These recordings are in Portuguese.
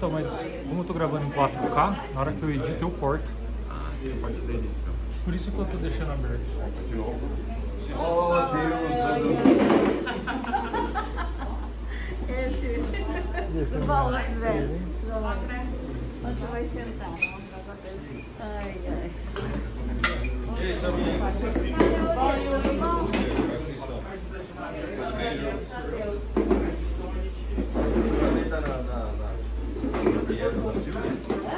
Então, mas como eu tô gravando em 4K, na hora que eu edito eu corto. Ah, tem a parte da edição. Por isso que eu tô deixando aberto. De novo. Oh, Deus! Esse bom, velho. Onde vai sentar? Ai, ai. E aí, Saminha? Ali tá na Biela da Silvia?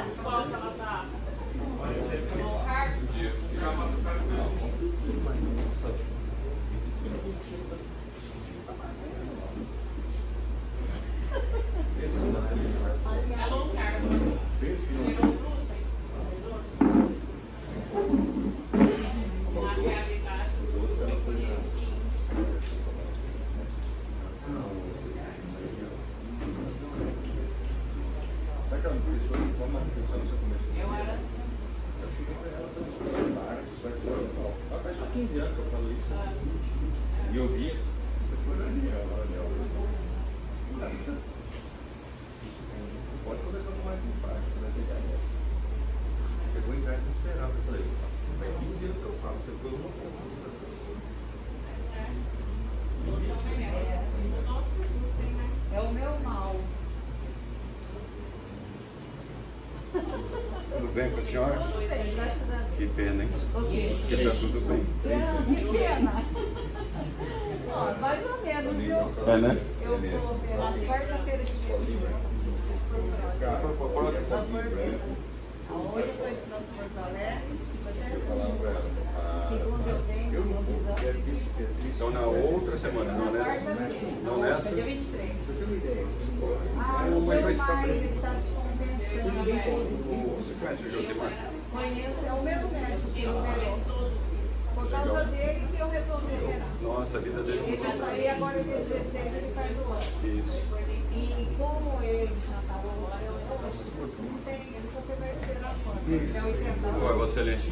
Faz só 15 anos que eu falo isso. E eu vi. Pode conversar com mais fácil, você vai pegar ela. Eu vou entrar desesperado. Eu falei, faz 15 anos que eu falo, você foi uma consulta. É o meu mal. Tudo bem com a senhora? Tudo bem, graças a Deus. Que pena, hein? O quê? Que tá tudo bem. Que pena. Ó, mais ou menos, viu? É, né? Eu vou ver na quarta-feira de fevereiro. Coloca essa aqui pra ela. Hoje eu estou entrando em Porto Alegre. Eu falava pra ela. Segunda eu venho, Eu vou não vou, visão. é triste. Então na outra semana, não nessa? Quarta-feira. Não nessa? Dia 23. Você tem uma ideia? Ah, não Mas deu vai mais, ser- ele está descompensando. Você conhece o Josimar? Conheço, é o meu médico que operou. Por causa dele que eu resolvi operar. Nossa, a vida dele Ele já mudou. saiu agora dia 16, ele faz o ano. Isso. E como ele já está agora, eu não tem, ele só vai esperar quando? É 80 Oi, anos. você, Lente.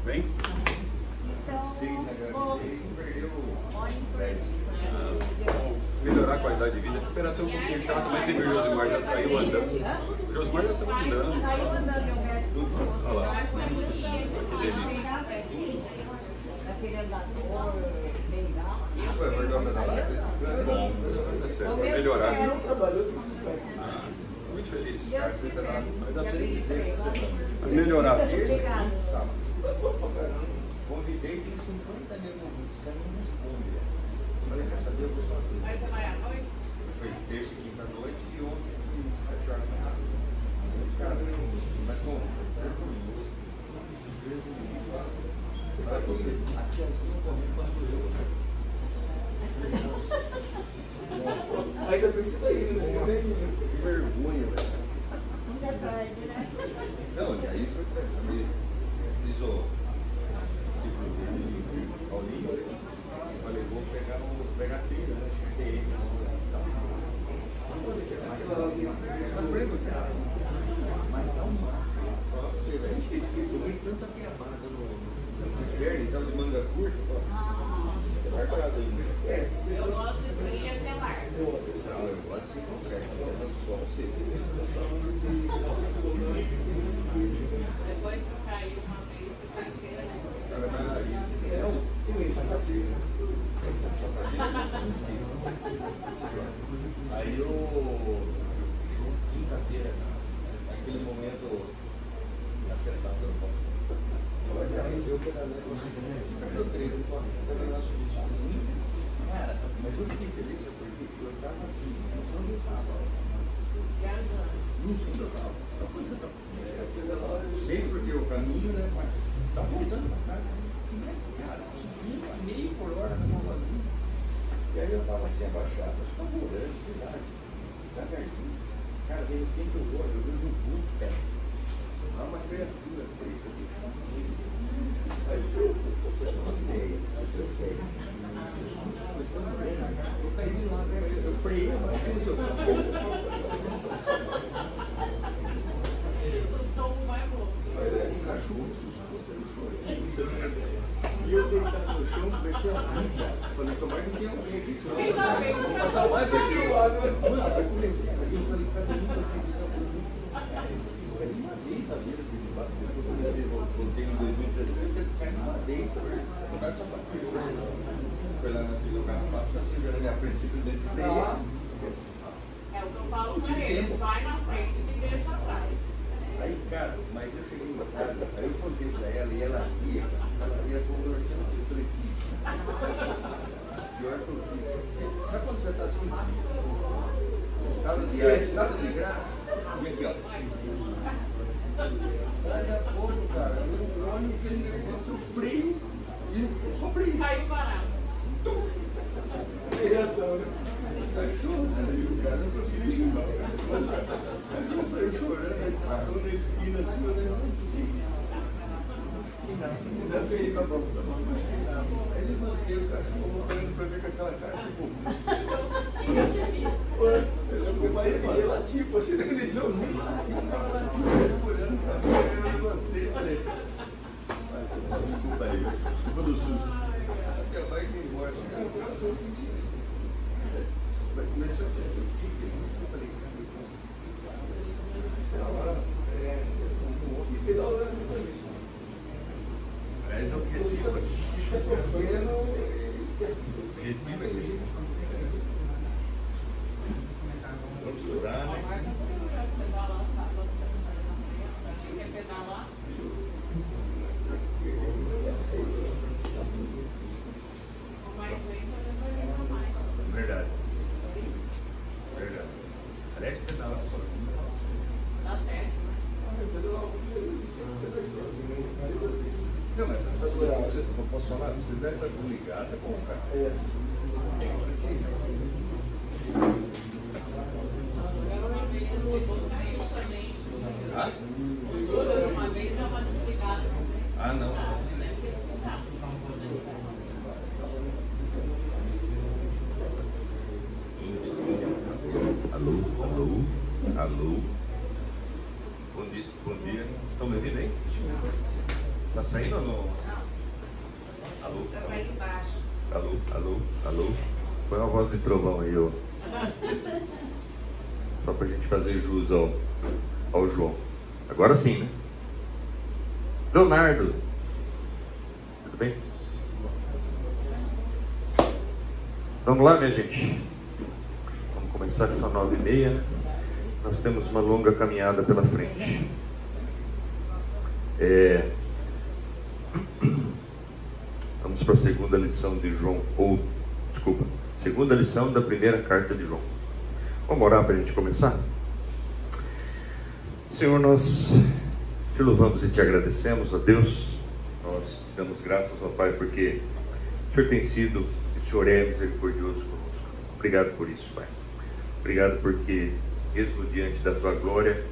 Vem? Então, bom, olhem por isso. Melhorar a qualidade de vida. Recuperação um pouquinho chata, mas você viu o Josimar já saiu andando. O Josimar já saiu andando. Saiu andando, meu médico. Olha lá. Que delícia. Aquele andador, legal. Foi a verdade da live? Bom, tá certo. Vai melhorar. Ah, muito feliz. Vai dar tudo. Vai melhorar. Obrigada. Convidei, tem 50 mil convites, os caras não respondem. Falei, quer saber, eu vou sozinho. Mas você vai à noite? Foi terça e quinta noite e ontem fui 7 horas da manhã. Cara, mas como? Olha você, a tiazinha correndo quando eu. Nossa. Ainda bem que você tá indo, né? Que vergonha, velho. Nunca é tarde, né? Não, e aí foi pra família. Fiz o ciclo dele, Paulinho. Eu falei, vou pegar a trilha, né? XCM. Na frente do cara. Mas dá um mar. Fala pra você, velho. Eu vi tanta piabada no inverno, então de manga curta. Vai para dentro. É, Eu gosto de trilha que é larga. não, eu gosto de concreto. Eu gosto só você. Depois que caiu uma vez, você tá inteira, né? Aí eu, quinta-feira, naquele momento acertado pelo Fausto. Eu treino com a nosso vídeo. Cara, mas eu fiquei feliz porque eu tava assim, não estava. Não sei onde eu estava. Sei porque o caminho, né? Mas tá voltando pra cá. Cara, subindo a meio por hora na mão vazia. E aí eu tava assim abaixado, acho que tá morando, sei lá. Devagarzinho. Cara, veio o tempo eu olho, eu vejo um vulto perto. Há uma criatura preta que está meio. Aí eu tenho uma ideia. Eu caí de lá, eu freiei, mas eu fiz o E eu deitado no chão, comecei a rir. Falei, tomara que não tem alguém aqui, senão eu vou passar mais aqui do lado. Mano, eu comecei a rir, eu falei, cada um fez isso. desde a vida que depois eu comecei, voltei em 2017, cai na madeira, no lugar de sapato. Foi lá na Silva Carnaval, fica assim, na minha frente, simplesmente freia. É o que eu falo pra eles, vai na frente e deixa atrás. Aí, cara, mas eu cheguei em casa, aí eu contei pra ela e ela ria, conversando assim, eu falei, fiz. Pior que eu fiz. Sabe quando você tá assim? Estado de graça. E aqui, ó. Daqui a pouco, cara, eu olho aquele negócio, eu freio e eu só freio. Caiu parado. Tem reação, né? Cachorro saiu, cara, não consegui nem xingar. O cachorro saiu chorando, ele parou na esquina assim, eu levantei. Ainda bem, tá bom. Aí levantei o cachorro, olhando pra ver com aquela cara de bobo. E eu tinha visto. Eu ficou mais ele latiu, assim, naquele jogo, nem latiu, o cara latiu, olhando pra mim, aí eu levantei e falei, desculpa aí, desculpa do susto. Até vai que embora, eu faço eu senti. Mas eu fiquei feliz, eu falei, cara, eu consegui. Sei lá, e pedalando também. Mas o objetivo é esse. Vamos estudar, né? Agora tá tudo já pedalar sábado, quer pedalar? O mais lento é dessa mais. Verdade. Verdade. Aliás, pedalar sozinho. Dá técnica. Não, mas você posso falar? Se der essa desligada, é bom, cara. Agora uma vez esse botão caiu também. Ah? Jura, uma vez deu uma desligada também. Ah, não. Deve ter desligado. Alô, alô, alô. Bom dia. Estão me ouvindo aí? Tá saindo ou não? Alô? Tá saindo baixo. Alô, alô, alô. Põe uma voz de trovão aí, ó. Só pra gente fazer jus ao João. Agora sim, né? Leonardo. Tudo bem? Vamos lá, minha gente. Vamos começar que são 9h30, né? Nós temos uma longa caminhada pela frente. Vamos para a segunda lição de João, segunda lição da primeira carta de João. Vamos orar para a gente começar? Senhor, nós te louvamos e te agradecemos, ó Deus. Nós te damos graças, ó Pai, porque o Senhor tem sido, o Senhor é misericordioso conosco. Obrigado por isso, Pai. Obrigado porque, mesmo diante da tua glória,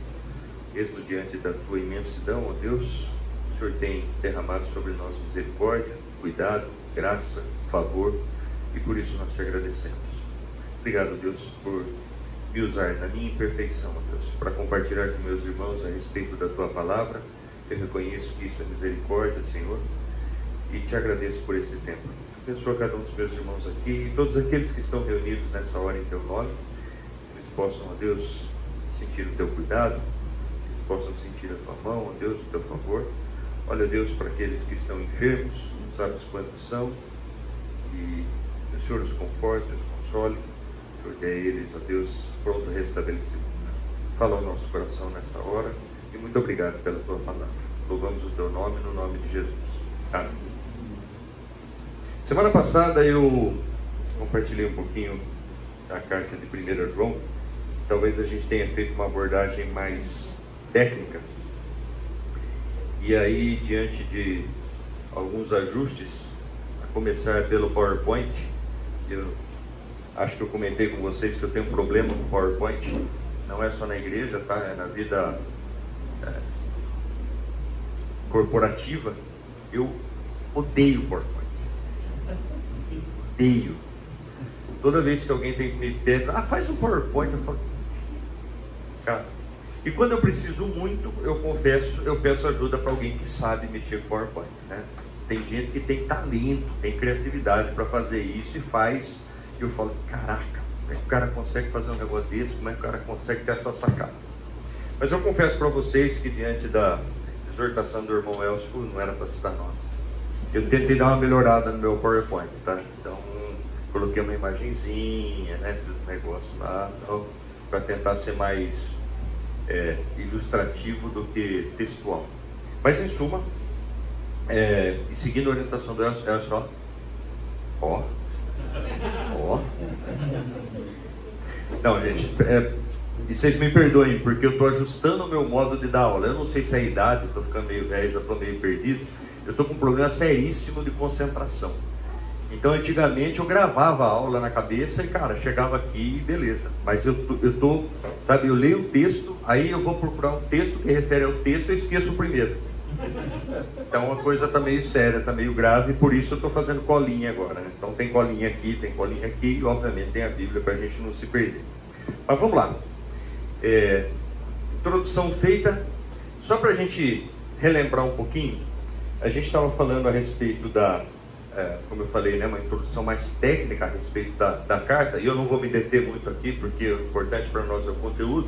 mesmo diante da tua imensidão, ó Deus, o Senhor tem derramado sobre nós misericórdia, cuidado, graça, favor, e por isso nós te agradecemos. Obrigado, Deus, por me usar na minha imperfeição, ó Deus, para compartilhar com meus irmãos a respeito da tua palavra. Eu reconheço que isso é misericórdia, Senhor, e te agradeço por esse tempo. Abençoa cada um dos meus irmãos aqui e todos aqueles que estão reunidos nessa hora em teu nome. Eles possam, ó Deus, sentir o teu cuidado, eles possam sentir a tua mão, ó Deus, o teu favor. Olha, Deus, para aqueles que estão enfermos, não sabes quantos são, e o Senhor os conforte, os console, o Senhor dê a eles, ó Deus, pronto restabelecimento. Fala ao nosso coração nesta hora, e muito obrigado pela tua palavra. Louvamos o teu nome, no nome de Jesus. Amém. Semana passada eu compartilhei um pouquinho da carta de 1 João. Talvez a gente tenha feito uma abordagem mais técnica. E aí, diante de alguns ajustes, a começar pelo PowerPoint, eu acho que eu comentei com vocês que eu tenho um problema com o PowerPoint. Não é só na igreja, tá? É na vida corporativa. Eu odeio PowerPoint. Odeio. Toda vez que alguém tem que me pedir, faz um PowerPoint, eu falo, cara. E quando eu preciso muito, eu peço ajuda para alguém que sabe mexer com PowerPoint, né? Tem gente que tem talento, tem criatividade para fazer isso e faz. E eu falo, caraca, como é que o cara consegue fazer um negócio desse? Como é que o cara consegue ter essa sacada? Mas eu confesso para vocês que diante da exortação do irmão Elcio, não era para citar nome. Eu tentei dar uma melhorada no meu PowerPoint, tá? Então, coloquei uma imagenzinha, né? Fiz um negócio lá, para tentar ser mais ilustrativo do que textual. Mas, em suma, e seguindo a orientação do Elcio, ó. Não, gente, e vocês me perdoem, porque eu estou ajustando o meu modo de dar aula. Eu não sei se é a idade, estou ficando meio velho, já estou meio perdido. Eu estou com um problema seríssimo de concentração. Então, antigamente, eu gravava a aula na cabeça e, cara, chegava aqui e beleza. Mas eu leio o texto, aí eu vou procurar um texto que refere ao texto e esqueço o primeiro. Então, a coisa está meio séria, está meio grave, por isso eu estou fazendo colinha agora, né? Então, tem colinha aqui e, obviamente, tem a Bíblia para a gente não se perder. Mas vamos lá. Introdução feita. Só para a gente relembrar um pouquinho, a gente estava falando a respeito como eu falei, né, uma introdução mais técnica a respeito da carta, e eu não vou me deter muito aqui, porque o importante para nós é o conteúdo,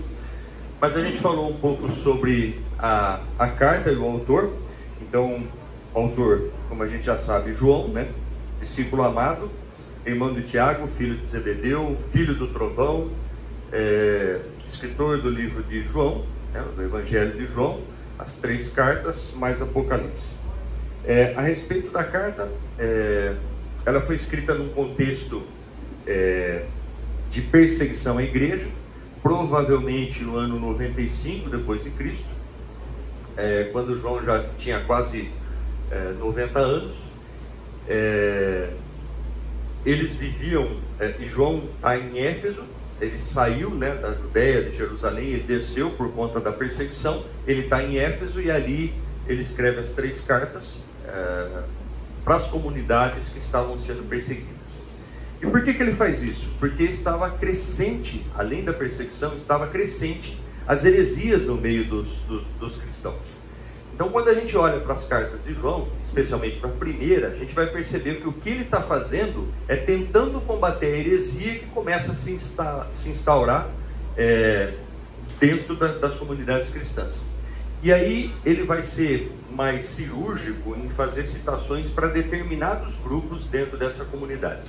mas a gente falou um pouco sobre a carta e o autor. Então, o autor, como a gente já sabe, João, né, discípulo amado, irmão de Tiago, filho de Zebedeu, filho do trovão, escritor do livro de João, né, do Evangelho de João, as 3 cartas, mais Apocalipse. A respeito da carta, ela foi escrita num contexto de perseguição à igreja, provavelmente no ano 95 depois de Cristo, quando João já tinha quase 90 anos. Eles viviam, e João está em Éfeso. Ele saiu, né, da Judéia, de Jerusalém, ele desceu por conta da perseguição. Ele está em Éfeso e ali ele escreve as 3 cartas para as comunidades que estavam sendo perseguidas. E por que ele faz isso? Porque estava crescente, além da perseguição, estava crescente as heresias no meio dos cristãos. Então, quando a gente olha para as cartas de João, especialmente para a primeira, a gente vai perceber que o que ele está fazendo é tentando combater a heresia que começa a se instaurar dentro das comunidades cristãs. E aí ele vai ser mais cirúrgico em fazer citações para determinados grupos dentro dessa comunidade.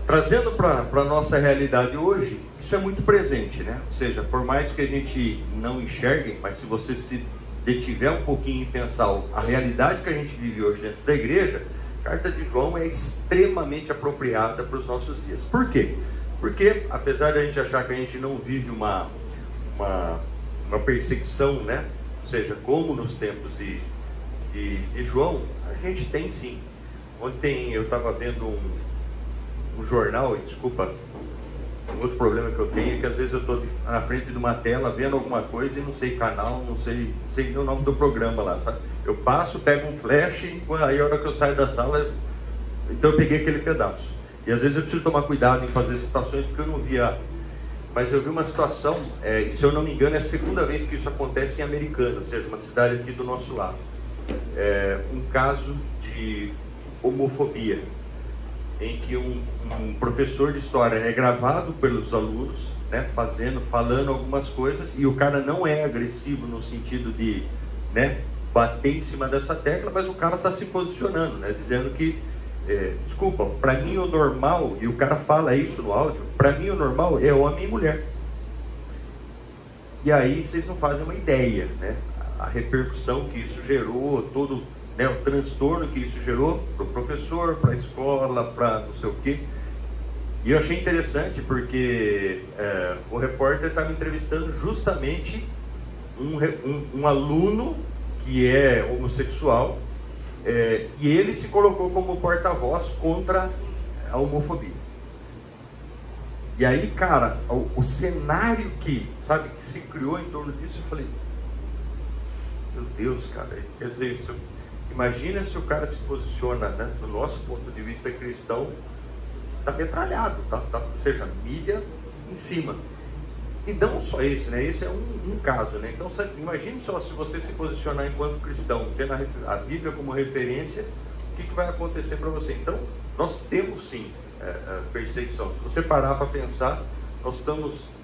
Trazendo para a nossa realidade hoje, isso é muito presente, né? Ou seja, por mais que a gente não enxergue, mas se você se detiver um pouquinho e pensar a realidade que a gente vive hoje dentro da igreja, a carta de João é extremamente apropriada para os nossos dias. Por quê? Porque, apesar de a gente achar que a gente não vive uma perseguição, né? Ou seja, como nos tempos de João, a gente tem sim. Ontem eu estava vendo um jornal, e desculpa, um outro problema que eu tenho é que às vezes eu estou na frente de uma tela vendo alguma coisa e não sei canal, não sei o nome do programa lá, sabe? Eu passo, pego um flash e aí a hora que eu saio da sala, então eu peguei aquele pedaço. E às vezes eu preciso tomar cuidado em fazer citações porque eu não via. Mas eu vi uma situação, e se eu não me engano é a segunda vez que isso acontece em Americana, ou seja, uma cidade aqui do nosso lado. Um caso de homofobia, em que um professor de história é gravado pelos alunos, né, falando algumas coisas, e o cara não é agressivo no sentido de, né, bater em cima dessa tecla, mas o cara está se posicionando, né, dizendo que, desculpa, para mim o normal, e o cara fala isso no áudio, para mim o normal é homem e mulher. E aí vocês não fazem uma ideia, né, a repercussão que isso gerou, todo, né, o transtorno que isso gerou para o professor, para a escola, para não sei o quê. E eu achei interessante porque o repórter estava entrevistando justamente um aluno que é homossexual, e ele se colocou como porta-voz contra a homofobia. E aí, cara, o cenário que se criou em torno disso, eu falei, meu Deus, cara, quer dizer, imagina se o cara se posiciona, né, do nosso ponto de vista cristão, está metralhado, ou seja, mídia em cima. E não só esse, né? Esse é um caso, né? Então, imagine só se você se posicionar enquanto cristão, tendo a Bíblia como referência, o que vai acontecer para você? Então, nós temos sim perseguição. Se você parar para pensar, nós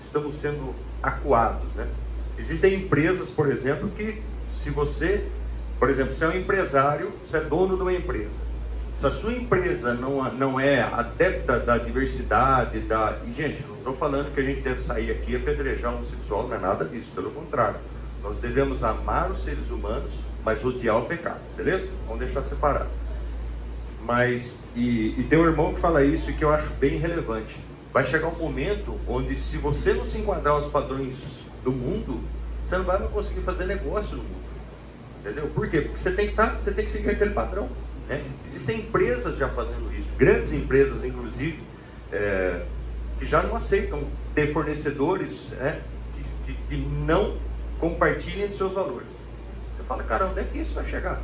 estamos sendo acuados, né? Existem empresas, por exemplo, que se você, por exemplo, você é um empresário, você é dono de uma empresa. Se a sua empresa não é adepta da diversidade, e gente, não estou falando que a gente deve sair aqui e apedrejar um homossexual, não é nada disso, pelo contrário. Nós devemos amar os seres humanos, mas odiar o pecado, beleza? Vamos deixar separado. Mas, e tem um irmão que fala isso e que eu acho bem relevante. Vai chegar um momento onde, se você não se enquadrar aos padrões do mundo, você não vai conseguir fazer negócio no mundo. Entendeu? Por quê? Porque você tem que seguir aquele padrão. Né? Existem empresas já fazendo isso, grandes empresas inclusive, que já não aceitam ter fornecedores que não compartilhem dos seus valores. Você fala, cara, onde é que isso vai chegar?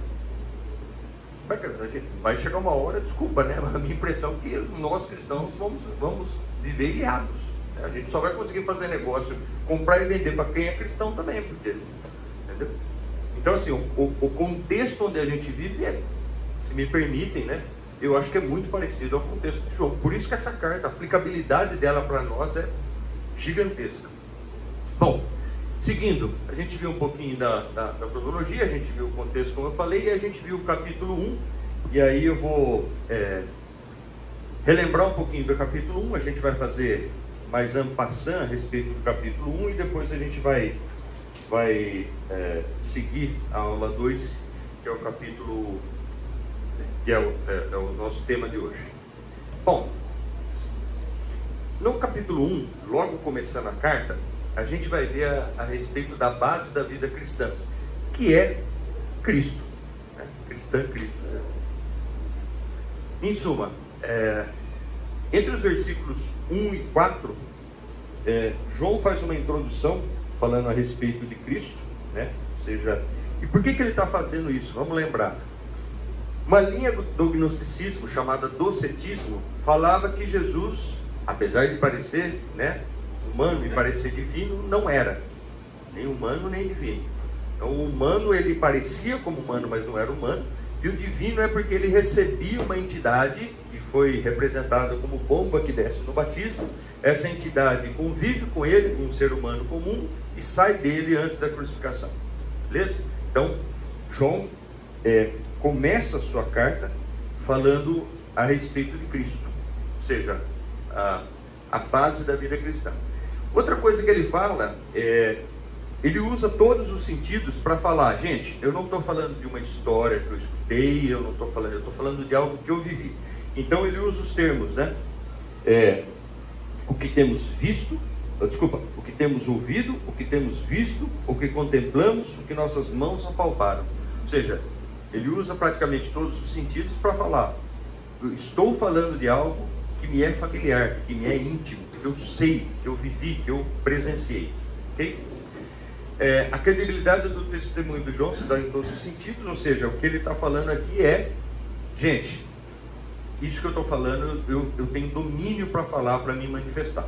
Vai chegar uma hora, desculpa, né? A minha impressão é que nós cristãos vamos viver ilhados. Né? A gente só vai conseguir fazer negócio, comprar e vender para quem é cristão também, porque, entendeu? Então assim, o contexto onde a gente vive se me permitem, né? Eu acho que é muito parecido ao contexto de João. Por isso que essa carta, a aplicabilidade dela para nós é gigantesca. Bom, seguindo, a gente viu um pouquinho da cronologia, a gente viu o contexto, como eu falei, e a gente viu o capítulo 1, e aí eu vou relembrar um pouquinho do capítulo 1, a gente vai fazer mais en passant a respeito do capítulo 1, e depois a gente vai seguir a aula 2, que é o capítulo, que é o nosso tema de hoje. Bom, no capítulo 1, logo começando a carta, a gente vai ver a respeito da base da vida cristã, que é Cristo, né? Cristã, Cristo. Né? Em suma, entre os versículos 1 e 4, João faz uma introdução falando a respeito de Cristo, né? Ou seja, e por que ele está fazendo isso? Vamos lembrar. Uma linha do gnosticismo chamada docetismo falava que Jesus, apesar de parecer, né, humano e parecer divino, não era nem humano nem divino. Então o humano, ele parecia como humano, mas não era humano, e o divino é porque ele recebia uma entidade que foi representada como pomba que desce no batismo. Essa entidade convive com ele, um ser humano comum, e sai dele antes da crucificação, beleza? Então João começa a sua carta falando a respeito de Cristo, ou seja, a base da vida cristã. Outra coisa que ele fala, ele usa todos os sentidos para falar, gente, eu não estou falando de uma história que eu escutei, eu estou falando de algo que eu vivi. Então ele usa os termos, né? O que temos visto, o que temos ouvido, o que temos visto, o que contemplamos, o que nossas mãos apalparam. Ou seja, ele usa praticamente todos os sentidos para falar, eu estou falando de algo que me é familiar, que me é íntimo, que eu sei, que eu vivi, que eu presenciei. Okay? A credibilidade do testemunho do João se dá em todos os sentidos, ou seja, o que ele está falando aqui gente, isso que eu estou falando, eu tenho domínio para falar, para me manifestar.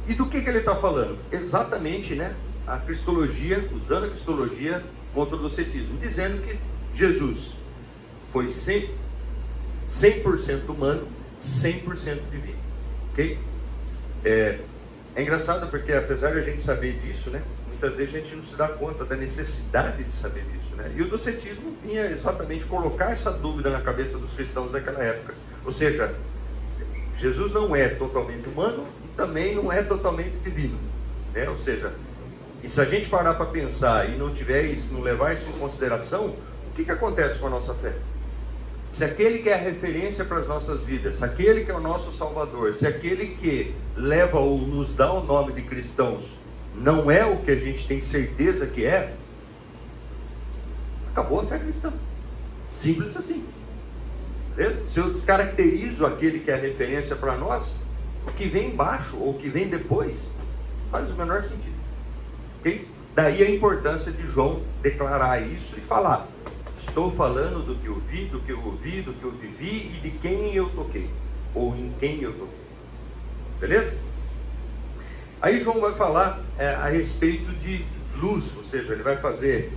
E do que ele está falando? Exatamente, né, a cristologia, usando a cristologia contra o docetismo, dizendo que Jesus foi 100% humano, 100% divino. Ok? É engraçado porque, apesar de a gente saber disso, né, muitas vezes a gente não se dá conta da necessidade de saber disso, né? E o docetismo vinha exatamente colocar essa dúvida na cabeça dos cristãos daquela época. Ou seja, Jesus não é totalmente humano e também não é totalmente divino, né? Ou seja, e se a gente parar para pensar e não levar isso em consideração, o que acontece com a nossa fé? Se aquele que é a referência para as nossas vidas, se aquele que é o nosso Salvador, se aquele que leva ou nos dá o nome de cristãos não é o que a gente tem certeza que é, acabou a fé cristã. Simples assim. Beleza? Se eu descaracterizo aquele que é a referência para nós, o que vem embaixo ou o que vem depois faz o menor sentido. Okay? Daí a importância de João declarar isso e falar, estou falando do que eu vi, do que eu ouvi, do que eu vivi e de quem eu toquei, ou em quem eu toquei. Beleza? Aí João vai falar a respeito de luz, ou seja, ele vai fazer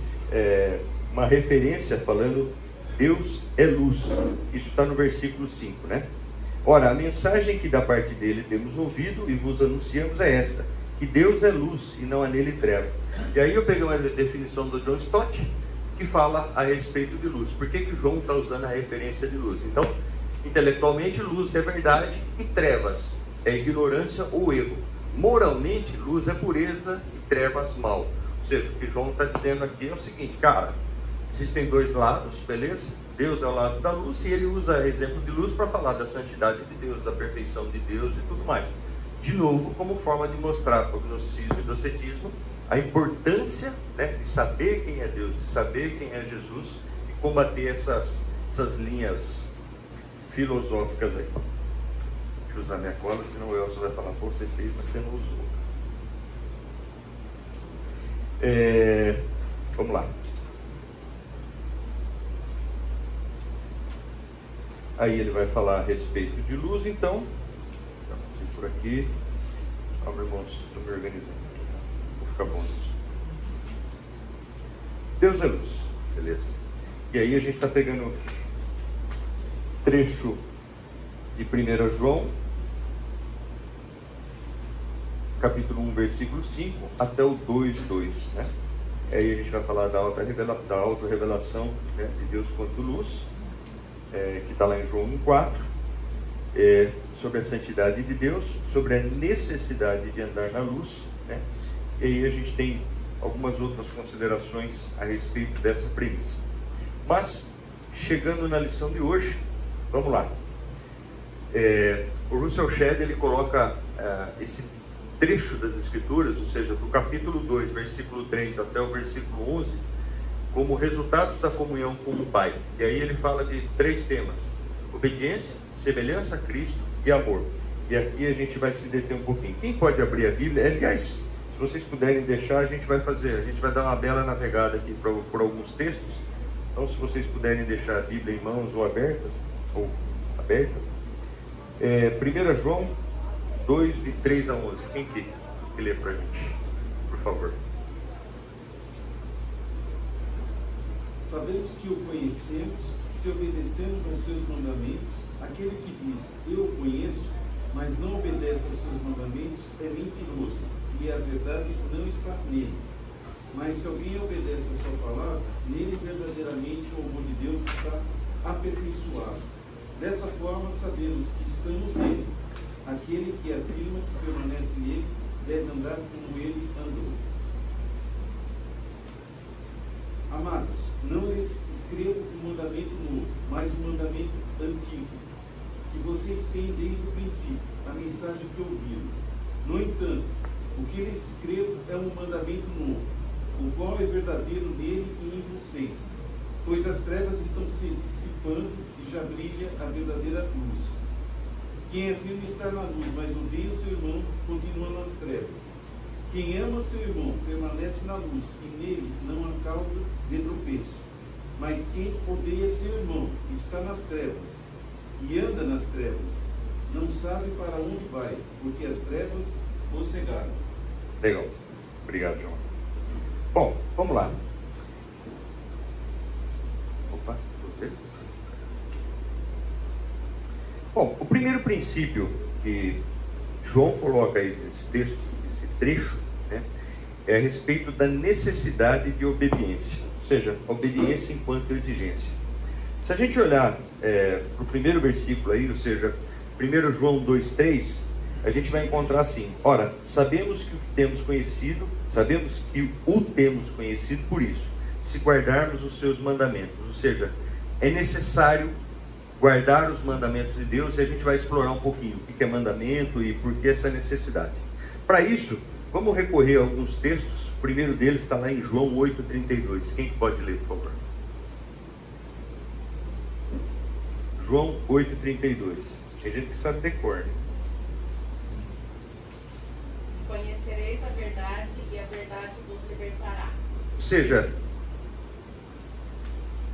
uma referência falando Deus é luz. Isso está no versículo 5, né? Ora, a mensagem que da parte dele temos ouvido e vos anunciamos é esta: que Deus é luz e não há nele treva. E aí eu peguei uma definição do John Stott, que fala a respeito de luz. Por que João está usando a referência de luz? Então, intelectualmente, luz é verdade e trevas é ignorância ou erro. Moralmente, luz é pureza e trevas mal. Ou seja, o que João está dizendo aqui é o seguinte, cara, existem dois lados, beleza? Deus é o lado da luz e ele usa exemplo de luz para falar da santidade de Deus, da perfeição de Deus e tudo mais. De novo, como forma de mostrar para o gnosticismo e docetismo a importância, né, de saber quem é Deus, de saber quem é Jesus e combater essas linhas filosóficas aí. Deixa eu usar minha cola, senão o Elson vai falar, pô, você fez, mas você não usou. Vamos lá. Aí ele vai falar a respeito de luz, então. Já passei por aqui. Calma, irmãos, estou me organizando. Vou ficar bom nisso. Deus é luz, beleza. E aí a gente está pegando trecho de 1 João, capítulo 1, versículo 5, até o 2:2, né? Aí a gente vai falar da auto-revelação, né, de Deus quanto luz, que está lá em João 1:4, sobre a santidade de Deus, sobre a necessidade de andar na luz, né? E aí a gente tem algumas outras considerações a respeito dessa premissa. Mas, chegando na lição de hoje, vamos lá. O Russell Shedd, ele coloca esse trecho das Escrituras, ou seja, do capítulo 2, versículo 3 até o versículo 11, como resultados da comunhão com o Pai. E aí ele fala de 3 temas: obediência, semelhança a Cristo e amor. E aqui a gente vai se deter um pouquinho. Quem pode abrir a Bíblia? Aliás, se vocês puderem deixar, a gente vai dar uma bela navegada aqui por alguns textos. Então, se vocês puderem deixar a Bíblia em mãos ou aberta, 1 João 2, de 3 a 11. Quem que lê para a gente? Por favor. Sabemos que o conhecemos se obedecemos aos seus mandamentos. Aquele que diz, eu o conheço, mas não obedece aos seus mandamentos, é mentiroso, e a verdade não está nele. Mas se alguém obedece a sua palavra, nele verdadeiramente o amor de Deus está aperfeiçoado. Dessa forma sabemos que estamos nele. Aquele que afirma que permanece nele deve andar como ele andou. Amados, não lhes escrevo um mandamento novo, mas um mandamento antigo, que vocês têm desde o princípio, a mensagem que ouviram. No entanto, o que lhes escrevo é um mandamento novo, o qual é verdadeiro nele e em vocês, pois as trevas estão se dissipando e já brilha a verdadeira luz. Quem afirma estar na luz, mas odeia seu irmão, continua nas trevas. Quem ama seu irmão permanece na luz, e nele não há causa de tropeço. Mas quem odeia seu irmão está nas trevas, e anda nas trevas, não sabe para onde vai, porque as trevas o cegaram. Legal. Obrigado, João. Bom, vamos lá. Opa, bom, o primeiro princípio que João coloca aí nesse texto, nesse trecho, né, é a respeito da necessidade de obediência, ou seja, obediência enquanto exigência. Se a gente olhar para o primeiro versículo aí, ou seja, 1 João 2,3, a gente vai encontrar assim: ora, sabemos que o temos conhecido por isso, se guardarmos os seus mandamentos. Ou seja, é necessário guardar os mandamentos de Deus, e a gente vai explorar um pouquinho o que é mandamento e por que essa necessidade. Para isso, vamos recorrer a alguns textos. O primeiro deles está lá em João 8,32. Quem pode ler, por favor? João 8,32. Tem gente que sabe decor, né? Conhecereis a verdade e a verdade vos libertará. Ou seja,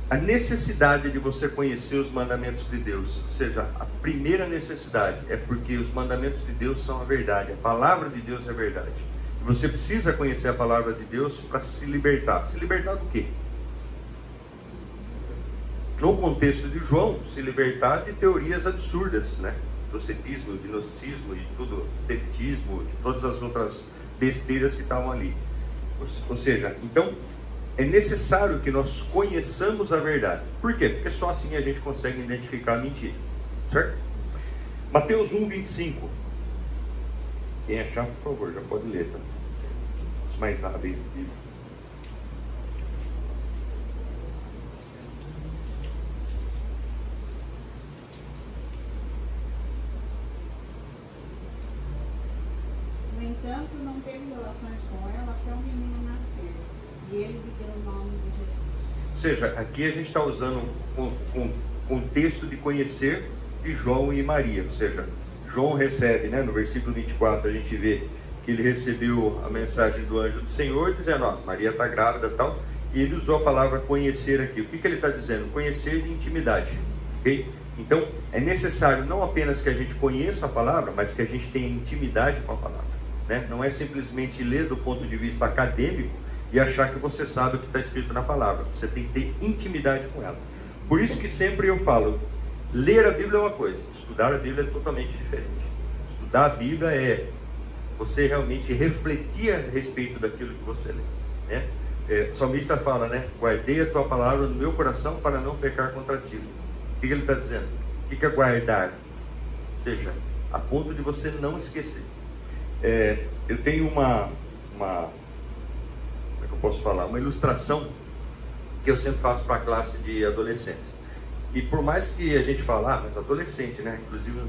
a necessidade de você conhecer os mandamentos de Deus, ou seja, a primeira necessidade é porque os mandamentos de Deus são a verdade, a palavra de Deus é a verdade. E você precisa conhecer a palavra de Deus para se libertar. Se libertar do quê? No contexto de João, se libertar de teorias absurdas, né? docetismo, gnosticismo e tudo, cetismo, e todas as outras besteiras que estavam ali. Ou seja, então é necessário que nós conheçamos a verdade. Por quê? Porque só assim a gente consegue identificar a mentira. Certo? Mateus 1, 25. Quem achar, por favor, já pode ler, tá? Os mais hábeis do livro. No entanto, não teve relações com ela até o menino nascer, e ele lhe deu o nome de Jesus. Ou seja, aqui a gente está usando um contexto de conhecer de João e Maria. Ou seja, João recebe, né, no versículo 24, a gente vê que ele recebeu a mensagem do anjo do Senhor, dizendo, ó, Maria está grávida e tal, e ele usou a palavra conhecer aqui. O que ele está dizendo? Conhecer de intimidade. Ok? Então, é necessário não apenas que a gente conheça a palavra, mas que a gente tenha intimidade com a palavra. Né? Não é simplesmente ler do ponto de vista acadêmico e achar que você sabe o que está escrito na palavra. Você tem que ter intimidade com ela. Por isso que sempre eu falo, ler a Bíblia é uma coisa, estudar a Bíblia é totalmente diferente. Estudar a Bíblia é você realmente refletir a respeito daquilo que você lê. Né? O salmista fala, né? Guardei a tua palavra no meu coração para não pecar contra ti. O que ele está dizendo? O que é guardar? Ou seja, a ponto de você não esquecer. Eu tenho como é que eu posso falar? Uma ilustração que eu sempre faço para a classe de adolescentes. E por mais que a gente fale, mas adolescente, né? Inclusive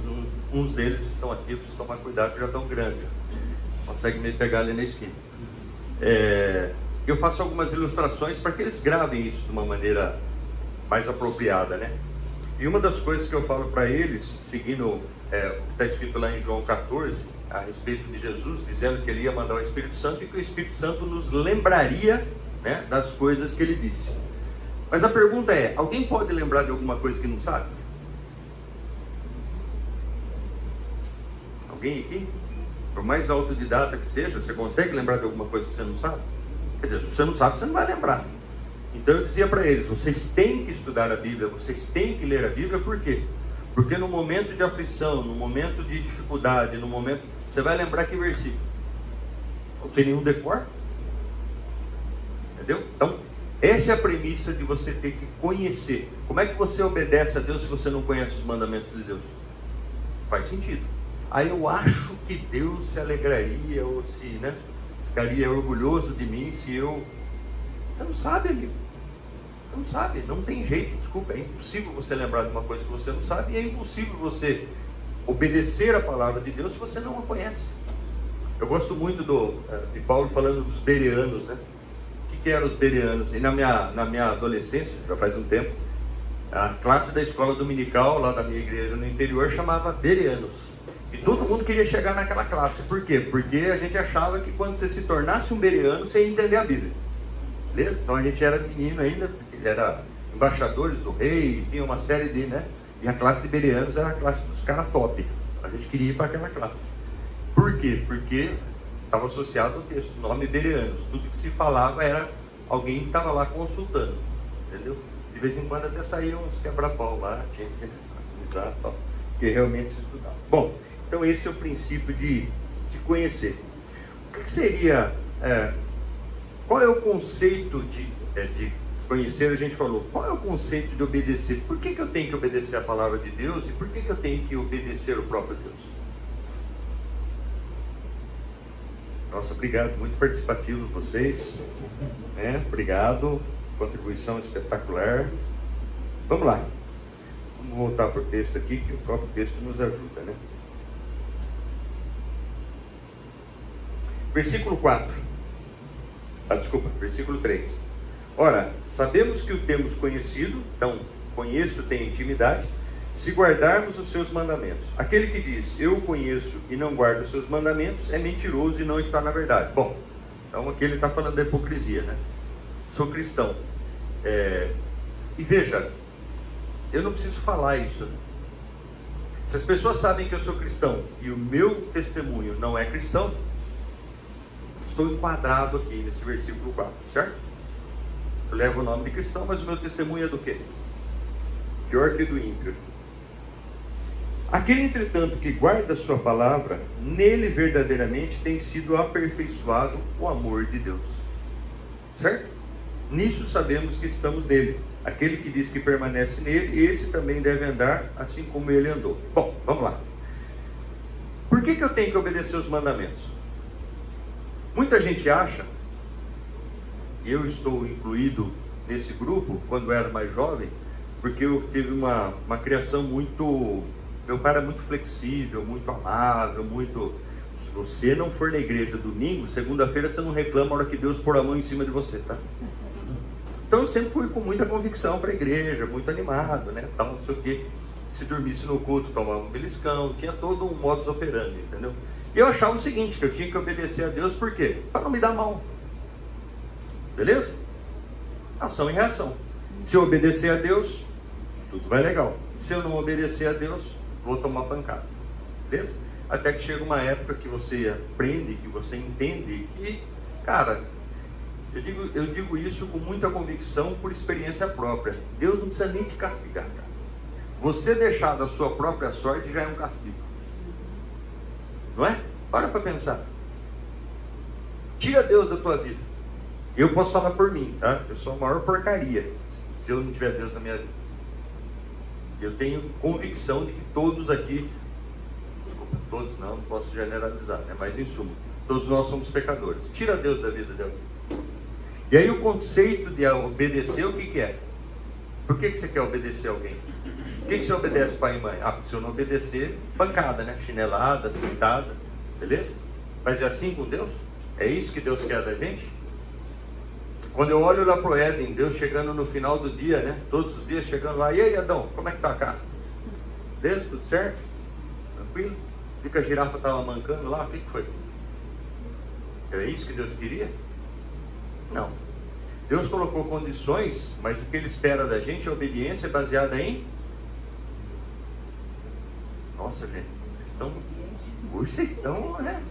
uns deles estão aqui, eu preciso tomar cuidado porque já estão grandes. Consegue me pegar ali na esquina. Eu faço algumas ilustrações para que eles gravem isso de uma maneira mais apropriada, né? E uma das coisas que eu falo para eles, seguindo o que está escrito lá em João 14, a respeito de Jesus, dizendo que ele ia mandar o Espírito Santo e que o Espírito Santo nos lembraria, né, das coisas que ele disse. Mas a pergunta é, alguém pode lembrar de alguma coisa que não sabe? Alguém aqui? Por mais autodidata que seja, você consegue lembrar de alguma coisa que você não sabe? Quer dizer, se você não sabe, você não vai lembrar. Então eu dizia para eles, vocês têm que estudar a Bíblia, vocês têm que ler a Bíblia, por quê? Porque no momento de aflição, no momento de dificuldade, no momento... Você vai lembrar que versículo? Não sei nenhum decor. Entendeu? Então, essa é a premissa de você ter que conhecer. Como é que você obedece a Deus se você não conhece os mandamentos de Deus? Faz sentido. Aí eu acho que Deus se alegraria ou se, né, ficaria orgulhoso de mim se eu... Você não sabe, amigo. Você não sabe, não tem jeito, desculpa. É impossível você lembrar de uma coisa que você não sabe e é impossível você obedecer a palavra de Deus se você não a conhece. Eu gosto muito de Paulo falando dos bereanos, né? O que eram os bereanos? E na minha adolescência, já faz um tempo, a classe da escola dominical lá da minha igreja no interior chamava bereanos. E todo mundo queria chegar naquela classe. Por quê? Porque a gente achava que quando você se tornasse um bereano, você ia entender a Bíblia. Beleza? Então a gente era menino ainda, era embaixadores do rei, tinha uma série de, né? E a classe de bereanos era a classe dos caras top. A gente queria ir para aquela classe. Por quê? Porque estava associado ao texto, o nome bereanos. Tudo que se falava era alguém que estava lá consultando. Entendeu? De vez em quando até saíam uns quebra-pau lá, tinha que analisar e tal. Porque realmente se estudava. Bom, então esse é o princípio de conhecer. O que seria... qual é o conceito de conhecer? A gente falou, qual é o conceito de obedecer? Por que eu tenho que obedecer a palavra de Deus e por que eu tenho que obedecer o próprio Deus? Nossa, obrigado, muito participativos vocês, né? Obrigado, contribuição espetacular. Vamos lá, vamos voltar para o texto aqui, que o próprio texto nos ajuda, né? Versículo 4. Versículo 3. Ora, sabemos que o temos conhecido, então, conheço, tenho intimidade, se guardarmos os seus mandamentos. Aquele que diz, eu o conheço e não guarda os seus mandamentos, é mentiroso e não está na verdade. Bom, então aqui ele está falando da hipocrisia, né? Sou cristão. E veja, eu não preciso falar isso, né? Se as pessoas sabem que eu sou cristão e o meu testemunho não é cristão, estou enquadrado aqui nesse versículo 4, certo? Eu levo o nome de cristão, mas o meu testemunho é do quê? Pior que do ímpio. Aquele, entretanto, que guarda a sua palavra, nele verdadeiramente tem sido aperfeiçoado o amor de Deus. Certo? Nisso sabemos que estamos nele. Aquele que diz que permanece nele, esse também deve andar assim como ele andou. Bom, vamos lá. Por que eu tenho que obedecer os mandamentos? Muita gente acha, e eu estou incluído nesse grupo, quando eu era mais jovem, porque eu tive uma criação muito... Meu pai era muito flexível, muito amável, muito... Se você não for na igreja domingo, segunda-feira você não reclama a hora que Deus pôr a mão em cima de você, tá? Então eu sempre fui com muita convicção para a igreja, muito animado, né? Tal, não sei o quê. Se dormisse no culto, tomava um beliscão, tinha todo um modus operandi, entendeu? E eu achava o seguinte, que eu tinha que obedecer a Deus, por quê? Para não me dar mal. Beleza? Ação e reação. Se eu obedecer a Deus, tudo vai legal. Se eu não obedecer a Deus, vou tomar pancada. Beleza? Até que chega uma época que você aprende, que você entende que, cara, eu digo isso com muita convicção por experiência própria. Deus não precisa nem te castigar, cara. Você deixar da sua própria sorte já é um castigo. Não é? Para pensar. Tira Deus da tua vida. Eu posso falar por mim, tá? Eu sou a maior porcaria se eu não tiver Deus na minha vida. Eu tenho convicção de que todos aqui, desculpa, todos não posso generalizar, né? Mas em suma, todos nós somos pecadores. Tira Deus da vida de alguém. E aí o conceito de obedecer, o que é? Por que você quer obedecer a alguém? Por que você obedece pai e mãe? Ah, porque se eu não obedecer, pancada, né? Chinelada, sentada, beleza? Mas é assim com Deus? É isso que Deus quer da gente? Quando eu olho lá pro Éden, Deus chegando no final do dia, né? Todos os dias chegando lá, e aí Adão, como é que tá cá? Beleza? Tudo certo? Tranquilo? Vi que a girafa estava mancando lá, o que foi? Era isso que Deus queria? Não. Deus colocou condições, mas o que Ele espera da gente é obediência baseada em... Nossa, gente, vocês estão, né?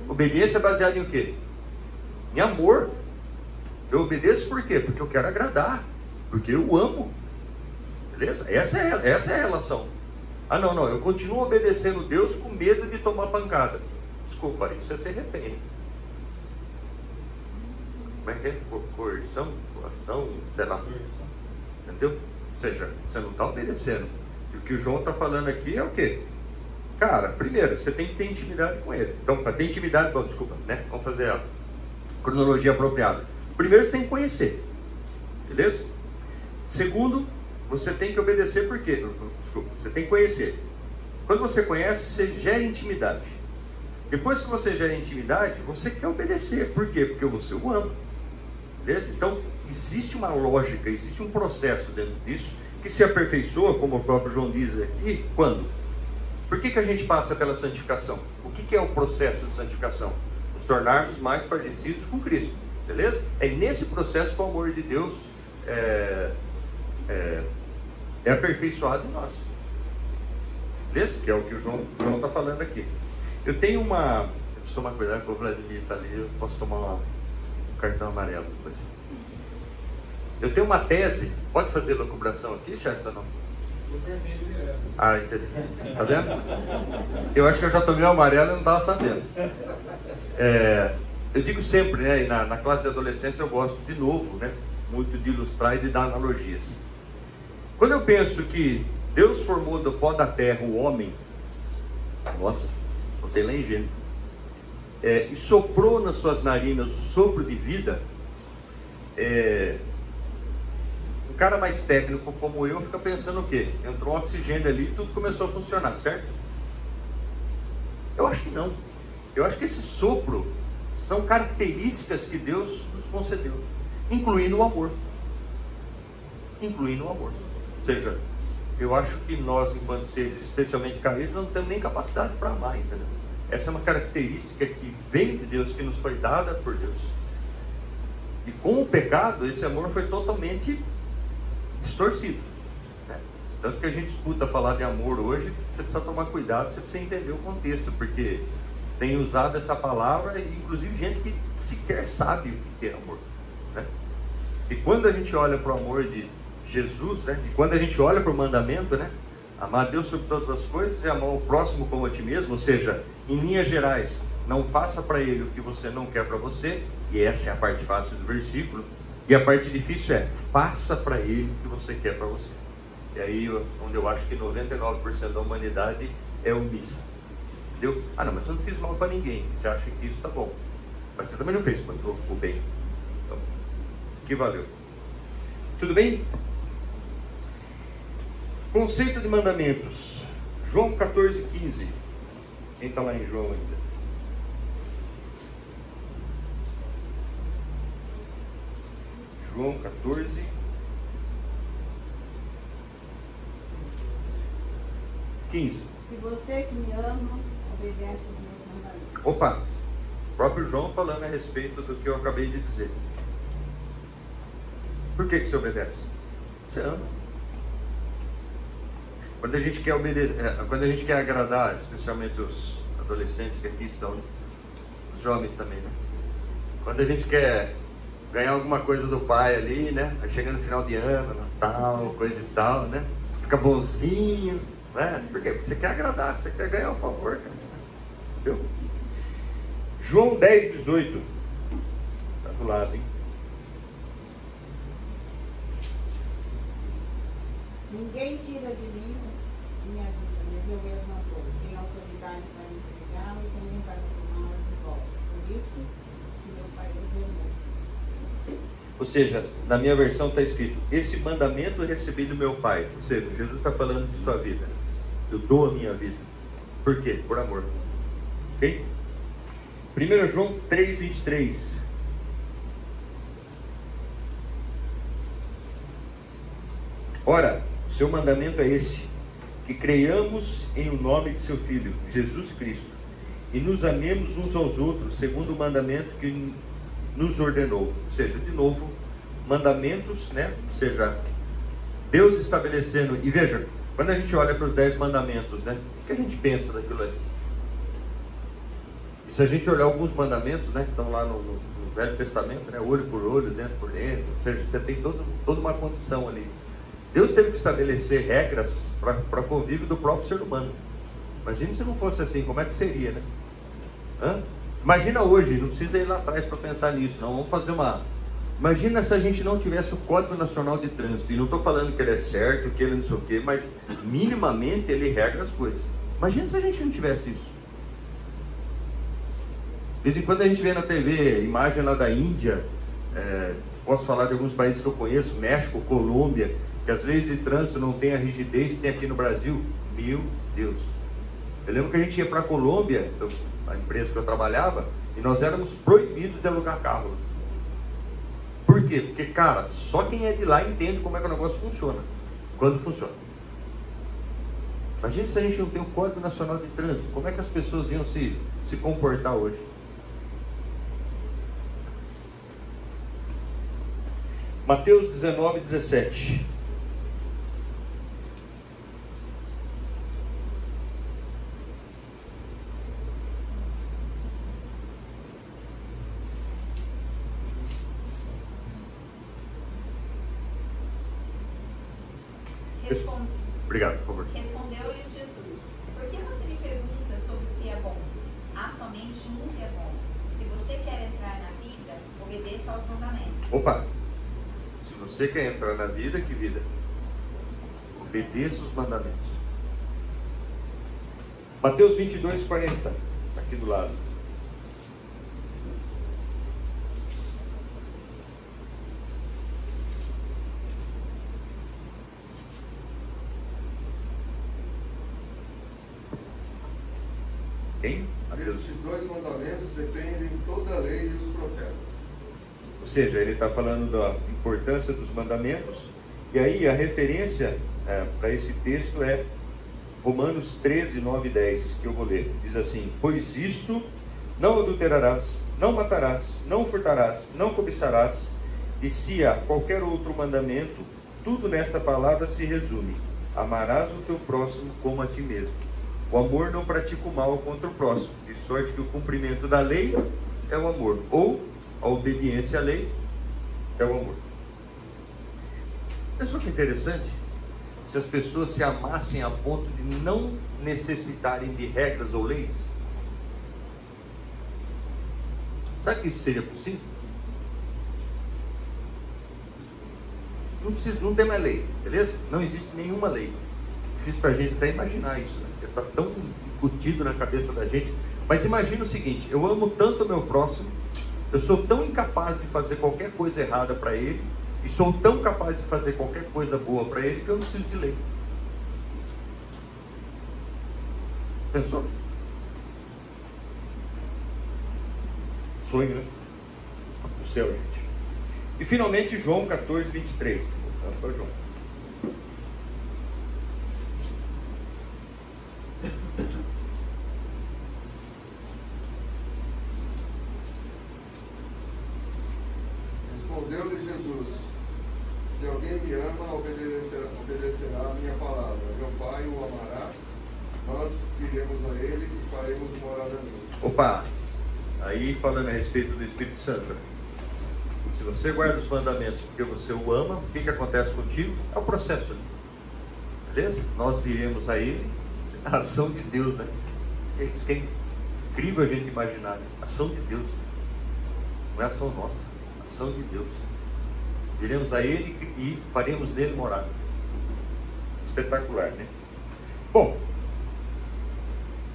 Obediência baseada em o quê? Em amor. Eu obedeço por quê? Porque eu quero agradar, porque eu amo. Beleza? Essa é a relação. Ah, não, eu continuo obedecendo Deus com medo de tomar pancada. Desculpa, isso é ser refém. Como é que é? Coerção? Coação? Sei lá. Entendeu? Ou seja, você não está obedecendo. E o que o João está falando aqui é o quê? Cara, primeiro, você tem que ter intimidade com ele. Então, para ter intimidade, bom, desculpa, né? Vamos fazer a cronologia apropriada. Primeiro, você tem que conhecer. Beleza? Segundo, você tem que obedecer por quê? Desculpa, você tem que conhecer. Quando você conhece, você gera intimidade. Depois que você gera intimidade, você quer obedecer. Por quê? Porque você o ama. Beleza? Então, existe uma lógica, existe um processo dentro disso que se aperfeiçoa, como o próprio João diz aqui, quando? Por que a gente passa pela santificação? O que é o processo de santificação? Nos tornarmos mais parecidos com Cristo. Beleza? É nesse processo que o amor de Deus é aperfeiçoado em nós. Beleza? Que é o que o João está falando aqui. Eu tenho uma... Eu preciso tomar cuidado com o Vladimir está ali, eu posso tomar um cartão amarelo depois. Eu tenho uma tese, pode fazer locubração aqui, chefe, ou não? O vermelho é. Ah, entendi. Tá vendo? Eu acho que eu já tomei o amarelo e não estava sabendo. Eu digo sempre, né, e na classe de adolescentes eu gosto, de novo, né, muito de ilustrar e de dar analogias. Quando eu penso que Deus formou do pó da terra o homem, nossa, botei lá em Gênesis, e soprou nas suas narinas o sopro de vida, um cara mais técnico como eu fica pensando o quê? Entrou um oxigênio ali e tudo começou a funcionar, certo? Eu acho que não. Eu acho que esse sopro são características que Deus nos concedeu, incluindo o amor. Incluindo o amor. Ou seja, eu acho que nós, enquanto seres especialmente caídos, não temos nem capacidade para amar, entendeu? Essa é uma característica que vem de Deus, que nos foi dada por Deus. E com o pecado, esse amor foi totalmente distorcido, né? Tanto que a gente escuta falar de amor hoje, você precisa tomar cuidado, você precisa entender o contexto, porque tem usado essa palavra, inclusive gente que sequer sabe o que é amor, né? E quando a gente olha para o amor de Jesus, né? E quando a gente olha para o mandamento, né? Amar a Deus sobre todas as coisas e amar o próximo como a ti mesmo. Ou seja, em linhas gerais, não faça para ele o que você não quer para você. E essa é a parte fácil do versículo. E a parte difícil é, faça para ele o que você quer para você. E aí, onde eu acho que 99% da humanidade é omissa. Entendeu? Ah, não, mas eu não fiz mal para ninguém. Você acha que isso está bom. Mas você também não fez para o bem. Então, que valeu. Tudo bem? Conceito de mandamentos. João 14,15. Quem está lá em João ainda? João 14. 15. Se vocês me amam, obedecem os meus mandamentos. Opa! O próprio João falando a respeito do que eu acabei de dizer. Por que você obedece? Você ama. Quando a gente quer obedecer, quando a gente quer agradar, especialmente os adolescentes que aqui estão, os jovens também, né? Quando a gente quer ganhar alguma coisa do pai ali, né? Aí chega no final de ano, Natal, coisa e tal, né? Fica bonzinho, né? Por quê? Você quer agradar, você quer ganhar o favor, cara. Entendeu? João 10,18. Tá do lado, hein? Ninguém tira de mim minha vida, mas eu mesmo dou. Tenho autoridade para entregá-la e também para tomá-la de volta. Por isso que meu Pai nos amou. Ou seja, na minha versão está escrito: esse mandamento eu recebi do meu Pai. Ou seja, Jesus está falando de sua vida. Eu dou a minha vida. Por quê? Por amor. Ok? 1 João 3,23. Ora, o seu mandamento é esse: que creiamos em o nome de seu Filho, Jesus Cristo, e nos amemos uns aos outros, segundo o mandamento que nos ordenou. Ou seja, de novo, mandamentos, né? Ou seja, Deus estabelecendo. E veja, quando a gente olha para os 10 mandamentos, né? O que a gente pensa daquilo ali? E se a gente olhar alguns mandamentos, né? Que estão lá no Velho Testamento, né? Olho por olho, dentro por dentro. Ou seja, você tem toda uma condição ali. Deus teve que estabelecer regras para convívio do próprio ser humano. Imagina se não fosse assim, como é que seria, né? Hã? Imagina hoje, não precisa ir lá atrás para pensar nisso, não. Vamos fazer uma... Imagina se a gente não tivesse o Código Nacional de Trânsito. E não estou falando que ele é certo, que ele não sei o quê, mas minimamente ele regra as coisas. Imagina se a gente não tivesse isso. De vez em quando a gente vê na TV imagem lá da Índia, posso falar de alguns países que eu conheço, México, Colômbia, que as leis de trânsito não têm a rigidez que tem aqui no Brasil. Meu Deus! Eu lembro que a gente ia para a Colômbia, a empresa que eu trabalhava, e nós éramos proibidos de alugar carro. Por quê? Porque, cara, só quem é de lá entende como é que o negócio funciona. Quando funciona. Imagina se a gente não tem o Código Nacional de Trânsito. Como é que as pessoas iam se comportar hoje? Mateus 19:17. Obrigado, por favor. Respondeu-lhes Jesus: por que você me pergunta sobre o que é bom? Há somente um que é bom. Se você quer entrar na vida, obedeça aos mandamentos. Opa! Se você quer entrar na vida, que vida? Obedeça os mandamentos. Mateus 22:40. Aqui do lado. Quem? Estes dois mandamentos dependem de toda a lei e os profetas. Ou seja, ele está falando da importância dos mandamentos. E aí a referência para esse texto é Romanos 13, 9 e 10, que eu vou ler. Diz assim: pois isto: não adulterarás, não matarás, não furtarás, não cobiçarás. E se há qualquer outro mandamento, tudo nesta palavra se resume: amarás o teu próximo como a ti mesmo. O amor não pratica o mal contra o próximo, de sorte que o cumprimento da lei é o amor, ou a obediência à lei é o amor. Olha só que interessante. se as pessoas se amassem a ponto de não necessitarem de regras ou leis? Sabe que isso seria possível? Não tem mais lei, beleza? Não existe nenhuma lei. Difícil para a gente até imaginar isso, né? Porque está tão incutido na cabeça da gente. Mas imagina o seguinte: eu amo tanto o meu próximo, eu sou tão incapaz de fazer qualquer coisa errada para ele, e sou tão capaz de fazer qualquer coisa boa para ele, que eu não preciso de lei. Pensou? Sonho, né? O céu, gente. E finalmente João 14, 23. Voltando para João. Respondeu-lhe Jesus: se alguém me ama, obedecerá a minha palavra. Meu Pai o amará, nós iremos a ele e faremos morada nele. Opa! Aí falando a respeito do Espírito Santo. Se você guarda os mandamentos porque você o ama, o que acontece contigo? É o processo. Beleza? Nós viremos a ele, a ação de Deus, né? Isso que é incrível a gente imaginar, né? Ação de Deus. Não é ação nossa, ação de Deus. Viremos a ele e faremos nele morada. Espetacular, né? Bom,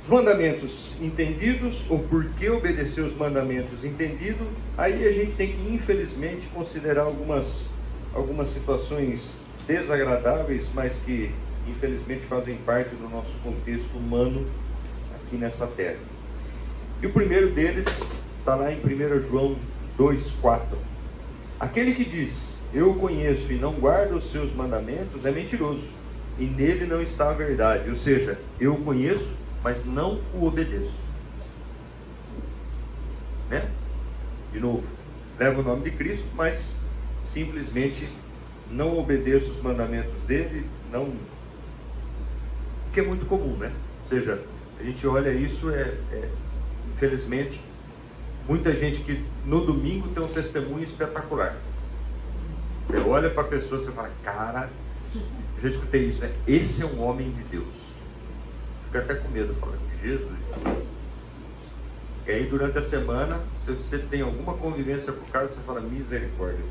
os mandamentos entendidos, ou por que obedecer os mandamentos entendido, aí a gente tem que, infelizmente, considerar algumas situações desagradáveis, mas que, infelizmente, fazem parte do nosso contexto humano aqui nessa terra. E o primeiro deles está lá em 1 João 2,4. Aquele que diz, eu o conheço e não guarda os seus mandamentos, é mentiroso, e nele não está a verdade. Ou seja, eu o conheço, mas não o obedeço. Né? De novo, leva o nome de Cristo, mas simplesmente não obedeço os mandamentos dele, não... Porque é muito comum, né? Ou seja, a gente olha isso, infelizmente, muita gente que no domingo tem um testemunho espetacular. Você olha para a pessoa e você fala, cara, eu já escutei isso, né? Esse é um homem de Deus. Fica até com medo, falando, Jesus. E aí durante a semana, se você tem alguma convivência com o cara, você fala, misericórdia.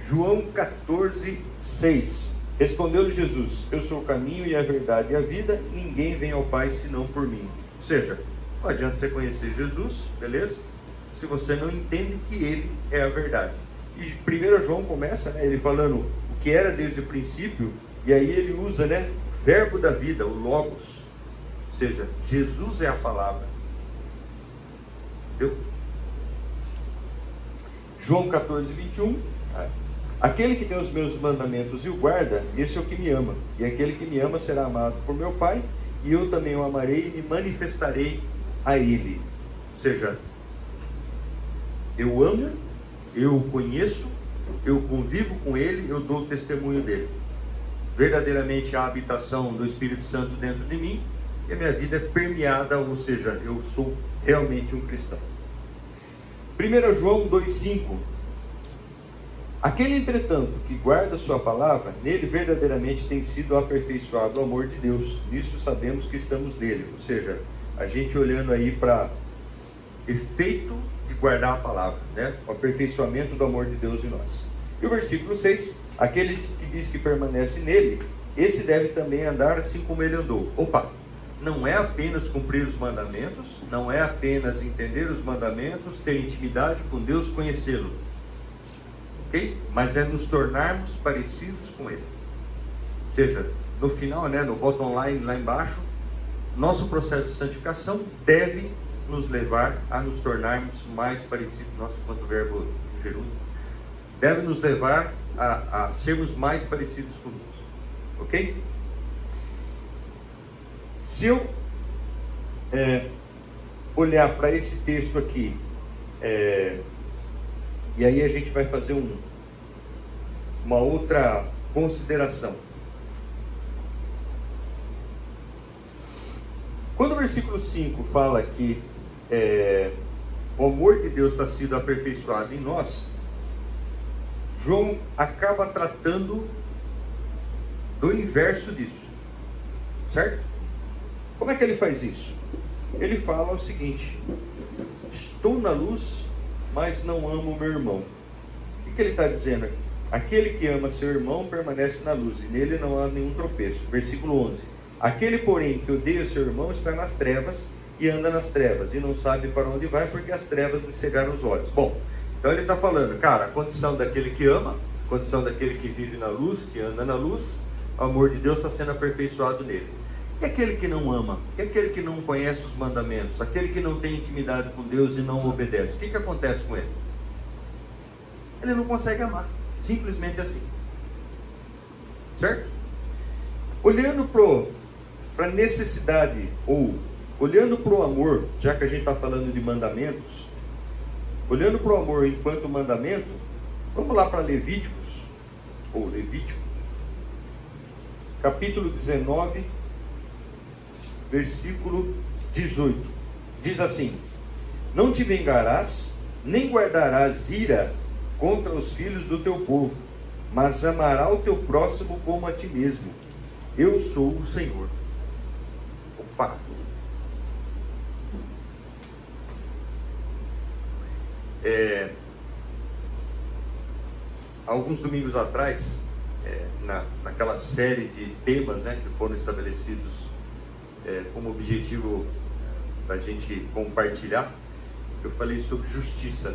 João 14, 6. Respondeu-lhe Jesus, eu sou o caminho e a verdade e a vida, ninguém vem ao Pai senão por mim. Ou seja, não adianta você conhecer Jesus, beleza? Se você não entende que Ele é a verdade. E 1 João começa, né, ele falando o que era desde o princípio, e aí ele usa, né, o verbo da vida, o Logos. Ou seja, Jesus é a palavra. Entendeu? João 14, 21. Aquele que tem os meus mandamentos e o guarda, esse é o que me ama. E aquele que me ama será amado por meu Pai, e eu também o amarei e me manifestarei a ele. Ou seja, eu amo, eu o conheço, eu convivo com ele, eu dou o testemunho dele. Verdadeiramente há a habitação do Espírito Santo dentro de mim, e a minha vida é permeada, ou seja, eu sou realmente um cristão. 1 João 2,5. Aquele, entretanto, que guarda sua palavra, nele verdadeiramente tem sido aperfeiçoado o amor de Deus. Nisso sabemos que estamos nele. Ou seja, a gente olhando aí para efeito de guardar a palavra, né? O aperfeiçoamento do amor de Deus em nós. E o versículo 6, aquele que diz que permanece nele, esse deve também andar assim como ele andou. Opa, não é apenas cumprir os mandamentos, não é apenas entender os mandamentos, ter intimidade com Deus, conhecê-lo. Ok? Mas é nos tornarmos parecidos com ele. Ou seja, no final, né, no bottom line lá embaixo, nosso processo de santificação deve nos levar a nos tornarmos mais parecidos. Nossa, quanto verbo gerúndio. Deve nos levar a sermos mais parecidos com Deus. Ok? Se eu olhar para esse texto aqui, e aí a gente vai fazer uma outra consideração. Quando o versículo 5 fala que o amor de Deus está sendo aperfeiçoado em nós, João acaba tratando do inverso disso. Certo? Como é que ele faz isso? Ele fala o seguinte: estou na luz, mas não amo meu irmão. O que ele está dizendo aqui? Aquele que ama seu irmão permanece na luz, e nele não há nenhum tropeço. Versículo 11. Aquele, porém, que odeia seu irmão está nas trevas, e anda nas trevas, e não sabe para onde vai, porque as trevas lhe cegaram os olhos. Bom, então ele está falando, cara, a condição daquele que ama, a condição daquele que vive na luz, que anda na luz, o amor de Deus está sendo aperfeiçoado nele. E aquele que não ama? E aquele que não conhece os mandamentos? Aquele que não tem intimidade com Deus e não obedece? O que acontece com ele? Ele não consegue amar. Simples assim. Certo? Olhando para a necessidade, ou olhando para o amor, já que a gente está falando de mandamentos, olhando para o amor enquanto mandamento, vamos lá para Levíticos, ou Levítico, capítulo 19, versículo 18. Diz assim: não te vingarás, nem guardarás ira contra os filhos do teu povo, mas amará o teu próximo como a ti mesmo. Eu sou o Senhor. Opa! Alguns domingos atrás, naquela série de temas, né, que foram estabelecidos como objetivo para a gente compartilhar, eu falei sobre justiça.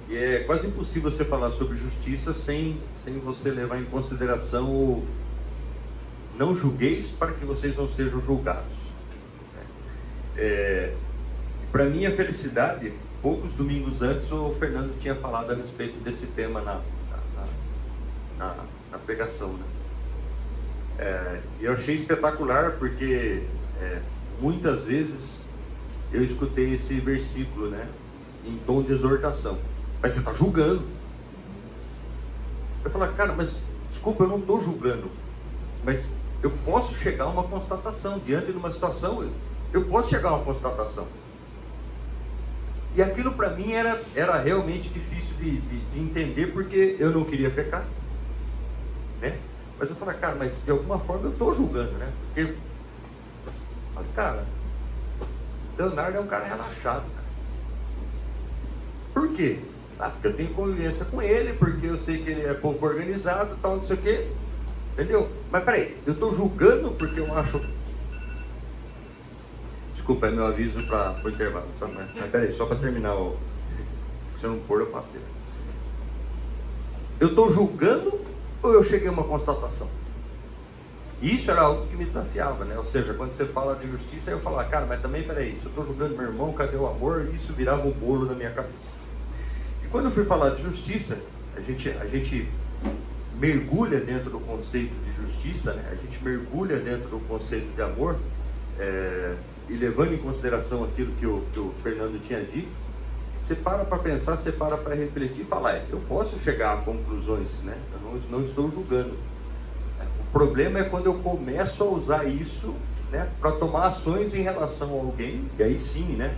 E é quase impossível você falar sobre justiça sem você levar em consideração o não julgueis para que vocês não sejam julgados. Para minha felicidade, poucos domingos antes o Fernando tinha falado a respeito desse tema na pregação, né? E eu achei espetacular porque muitas vezes eu escutei esse versículo, né, em tom de exortação. Mas você está julgando. Eu falo, cara, mas desculpa, eu não estou julgando, mas eu posso chegar a uma constatação. Diante de uma situação, eu posso chegar a uma constatação. E aquilo para mim era realmente difícil de entender, porque eu não queria pecar, né? Mas eu falo, cara, mas de alguma forma eu estou julgando, né? Porque, cara, Leonardo é um cara relaxado, cara. Por quê? Porque eu tenho convivência com ele, porque eu sei que ele é pouco organizado, tal, não sei o quê. Entendeu? Mas peraí, eu estou julgando porque eu acho... Desculpa, é meu aviso para o intervalo. Tá? Mas peraí, só para terminar, se eu não pôr, eu passei. Eu estou julgando ou eu cheguei a uma constatação? E isso era algo que me desafiava, né? Ou seja, quando você fala de justiça, eu falava, cara, mas também, peraí, se eu estou julgando meu irmão, cadê o amor? Isso virava um bolo na minha cabeça. E quando eu fui falar de justiça, a gente mergulha dentro do conceito de justiça, né? A gente mergulha dentro do conceito de amor, e levando em consideração aquilo que o Fernando tinha dito, você para pensar, você para refletir e falar, eu posso chegar a conclusões, né? Eu não estou julgando. O problema é quando eu começo a usar isso, né, para tomar ações em relação a alguém, e aí sim, né,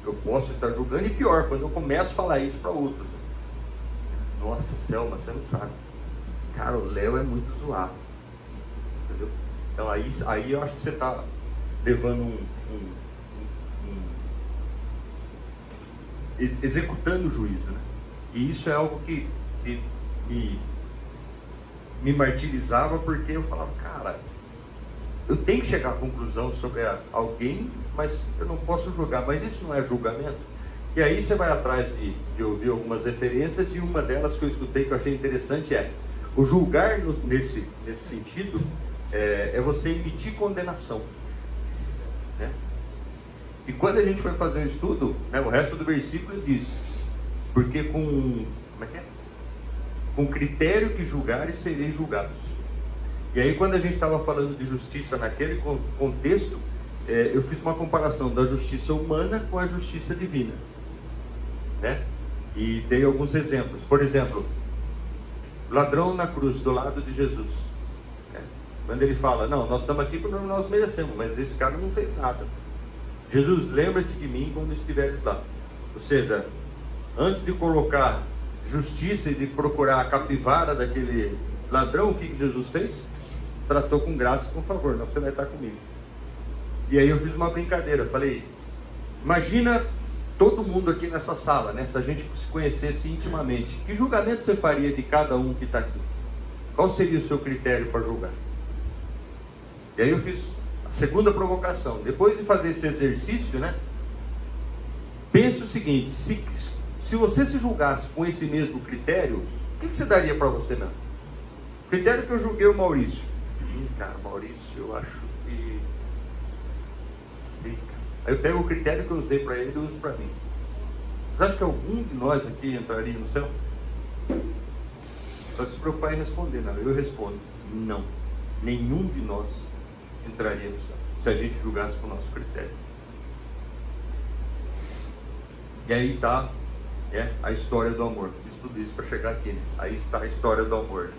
eu posso estar julgando, e pior, quando eu começo a falar isso para outros. Nossa, Selma, você não sabe. Cara, o Léo é muito zoado. Entendeu? Então aí eu acho que você está levando executando o juízo, né? E isso é algo que me martirizava, porque eu falava, cara, eu tenho que chegar à conclusão sobre alguém, mas eu não posso julgar. Mas isso não é julgamento? E aí você vai atrás de ouvir algumas referências, e uma delas que eu escutei que eu achei interessante o julgar nesse sentido é você emitir condenação, né? E quando a gente foi fazer um estudo, né, o resto do versículo diz, porque com critério que julgares, sereis julgados. E aí, quando a gente estava falando de justiça naquele contexto, eu fiz uma comparação da justiça humana com a justiça divina, né? E dei alguns exemplos. Por exemplo, ladrão na cruz, do lado de Jesus, né? Quando ele fala, não, nós estamos aqui porque nós merecemos, mas esse cara não fez nada. Jesus, lembra-te de mim quando estiveres lá. Ou seja, antes de colocar justiça e de procurar a capivara daquele ladrão, o que Jesus fez? Tratou com graça, por favor, não, você vai estar comigo. E aí eu fiz uma brincadeira, falei, imagina todo mundo aqui nessa sala, né? Se a gente se conhecesse intimamente, que julgamento você faria de cada um que está aqui? Qual seria o seu critério para julgar? E aí eu fiz a segunda provocação. Depois de fazer esse exercício, né? Pense o seguinte, se você se julgasse com esse mesmo critério, o que você daria para você mesmo? O critério que eu julguei o Maurício. Cara, Maurício, eu acho que... Sei, cara. Aí eu pego o critério que eu usei para ele e uso para mim. Você acha que algum de nós aqui entraria no céu? Só se preocupar em responder, não. Eu respondo, não. Nenhum de nós entraria no céu, se a gente julgasse com o nosso critério. E aí está a história do amor. Fiz tudo isso para chegar aqui, né? Aí está a história do amor.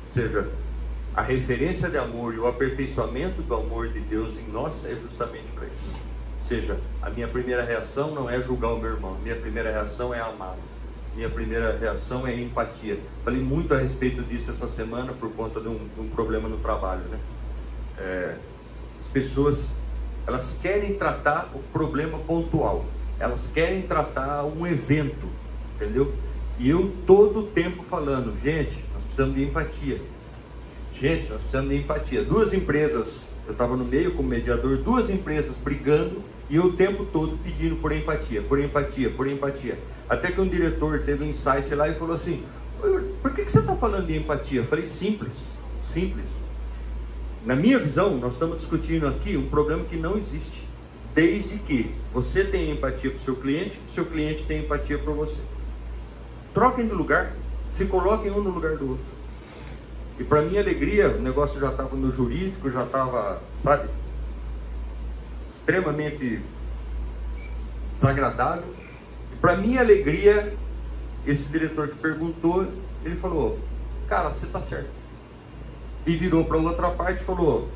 Ou seja, a referência de amor e o aperfeiçoamento do amor de Deus em nós é justamente para isso. Ou seja, a minha primeira reação não é julgar o meu irmão, minha primeira reação é amá-lo. Minha primeira reação é empatia. Falei muito a respeito disso essa semana por conta de um problema no trabalho, né? As pessoas, elas querem tratar o problema pontual, elas querem tratar um evento, entendeu? E eu todo o tempo falando, gente, nós precisamos de empatia. Gente, nós precisamos de empatia. Duas empresas, eu estava no meio como mediador, duas empresas brigando e eu o tempo todo pedindo por empatia, por empatia, por empatia. Até que um diretor teve um insight lá e falou assim, por que você está falando de empatia? Eu falei, simples, simples. Na minha visão, nós estamos discutindo aqui um problema que não existe. Desde que você tenha empatia para o seu cliente tem empatia por você. Troquem de lugar, se coloquem um no lugar do outro. E para minha alegria, o negócio já estava no jurídico, já estava, sabe, extremamente desagradável. E para minha alegria, esse diretor que perguntou, ele falou, cara, você está certo. E virou para outra parte e falou,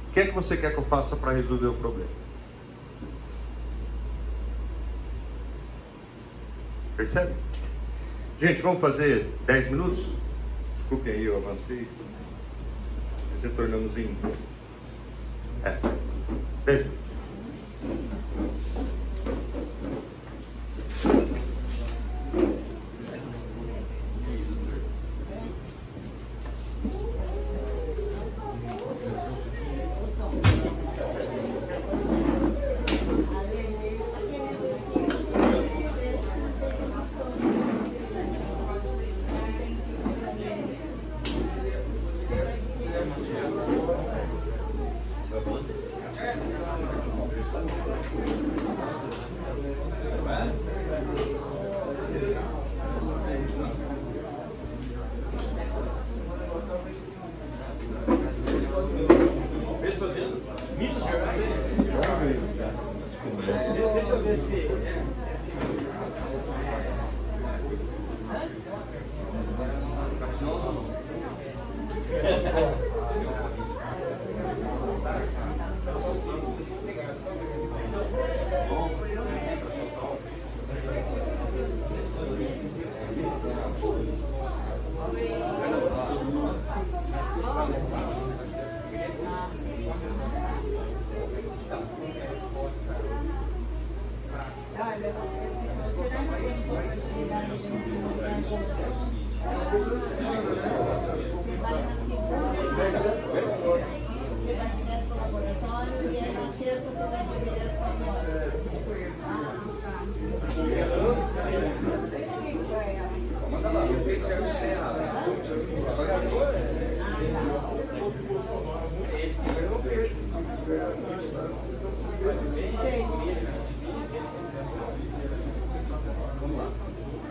o que é que você quer que eu faça para resolver o problema? Percebe? Gente, vamos fazer 10 minutos? Desculpem aí, eu avancei. Nós retornamos em 10 minutos. Vamos lá.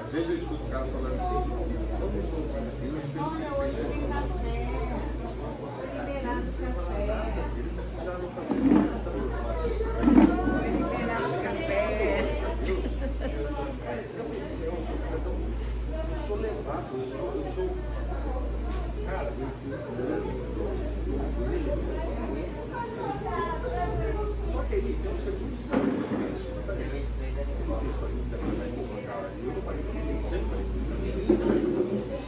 Às vezes eu escuto o cara falando assim, Olha, hoje tem café. Foi liberado o café. eles precisaram fazer. Foi liberado o café. Eu sou levado, eu sou. Cara, só que aí tem um segundo estado de defesa. Eu fiz para mim, eu não falei para ele, sempre falei para ele.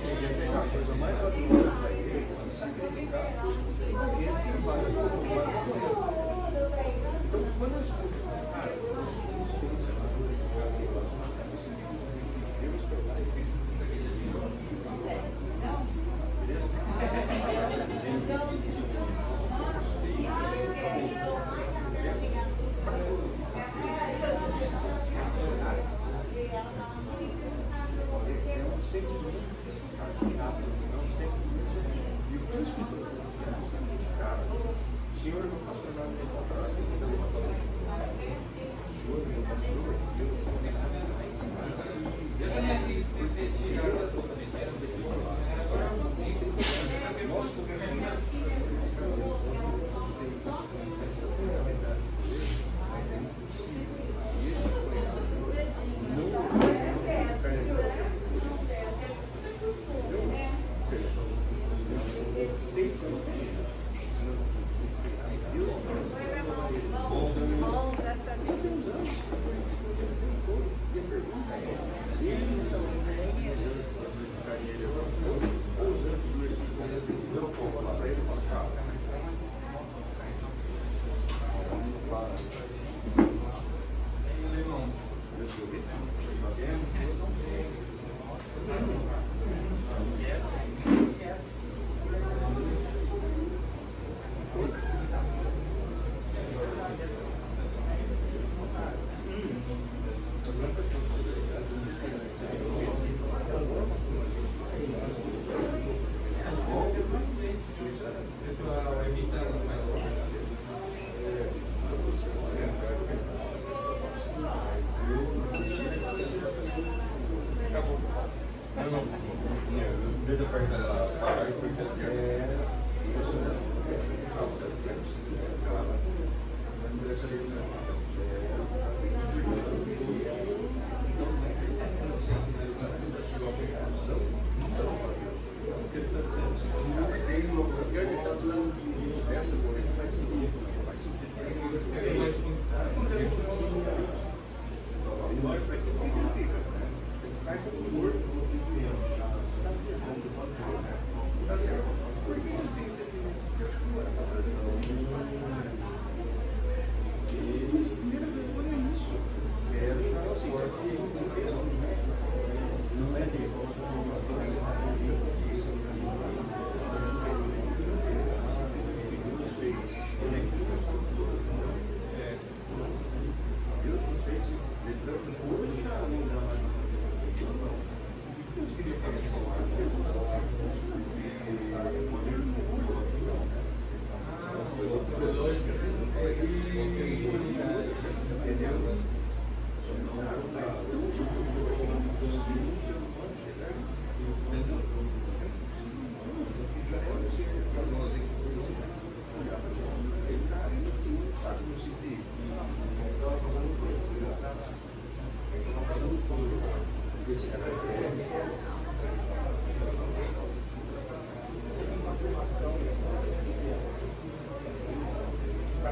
Ele ia pegar a coisa mais valiosa.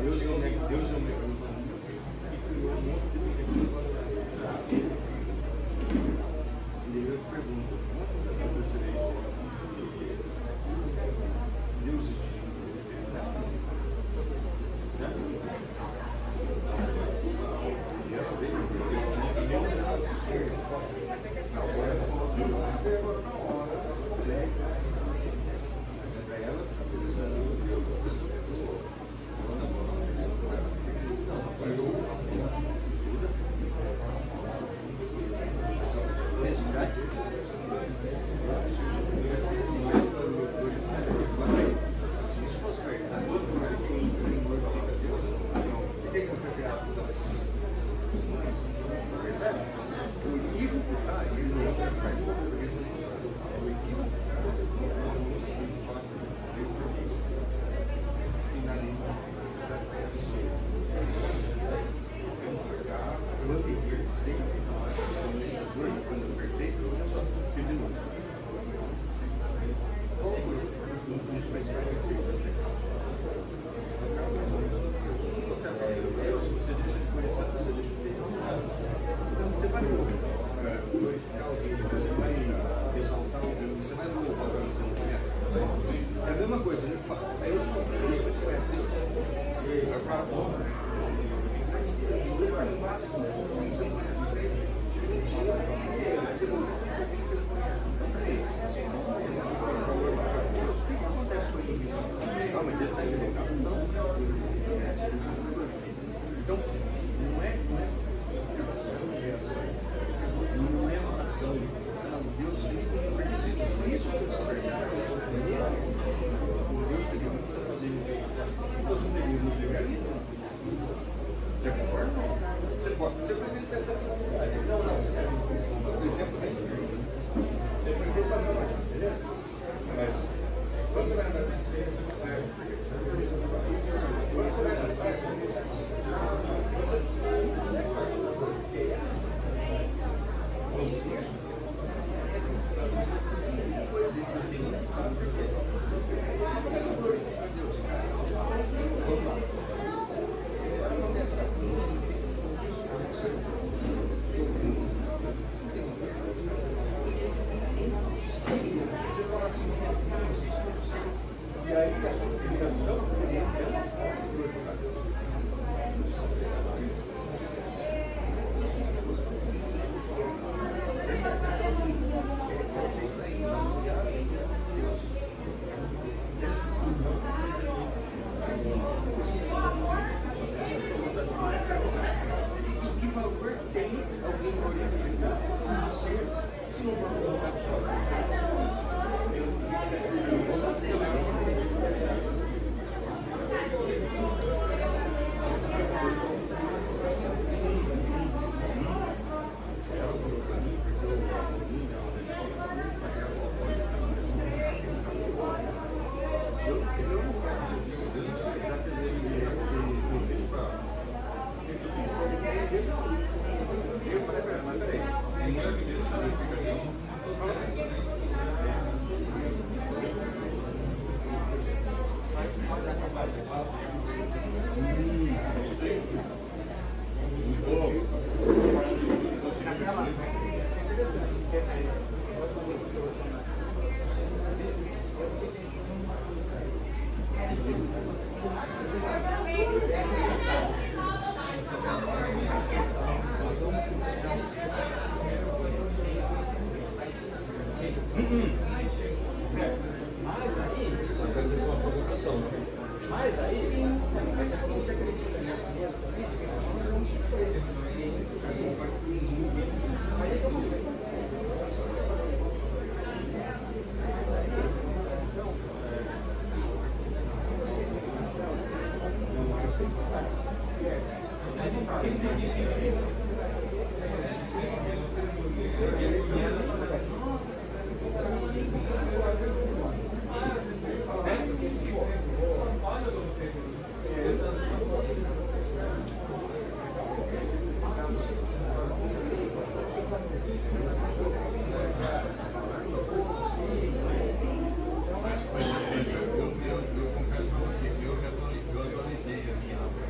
Deus é o mecanismo que criou um monte de mecanismos. E eu te pergunto, como eu percebi isso? Deus existe. Mas aí, você falou que você acredita nessa minha também, porque senão nós vamos sofrer. Aí é como questão. Mas aí, a questão Eu confesso para você que eu atualizei a minha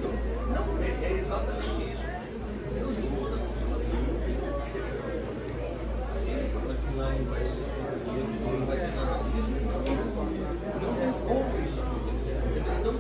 Não, é exatamente isso. Deus não muda, funciona assim. Se ele fala que lá não vai ser sofrido, não vai ter nada disso, não é como isso acontecer. Então,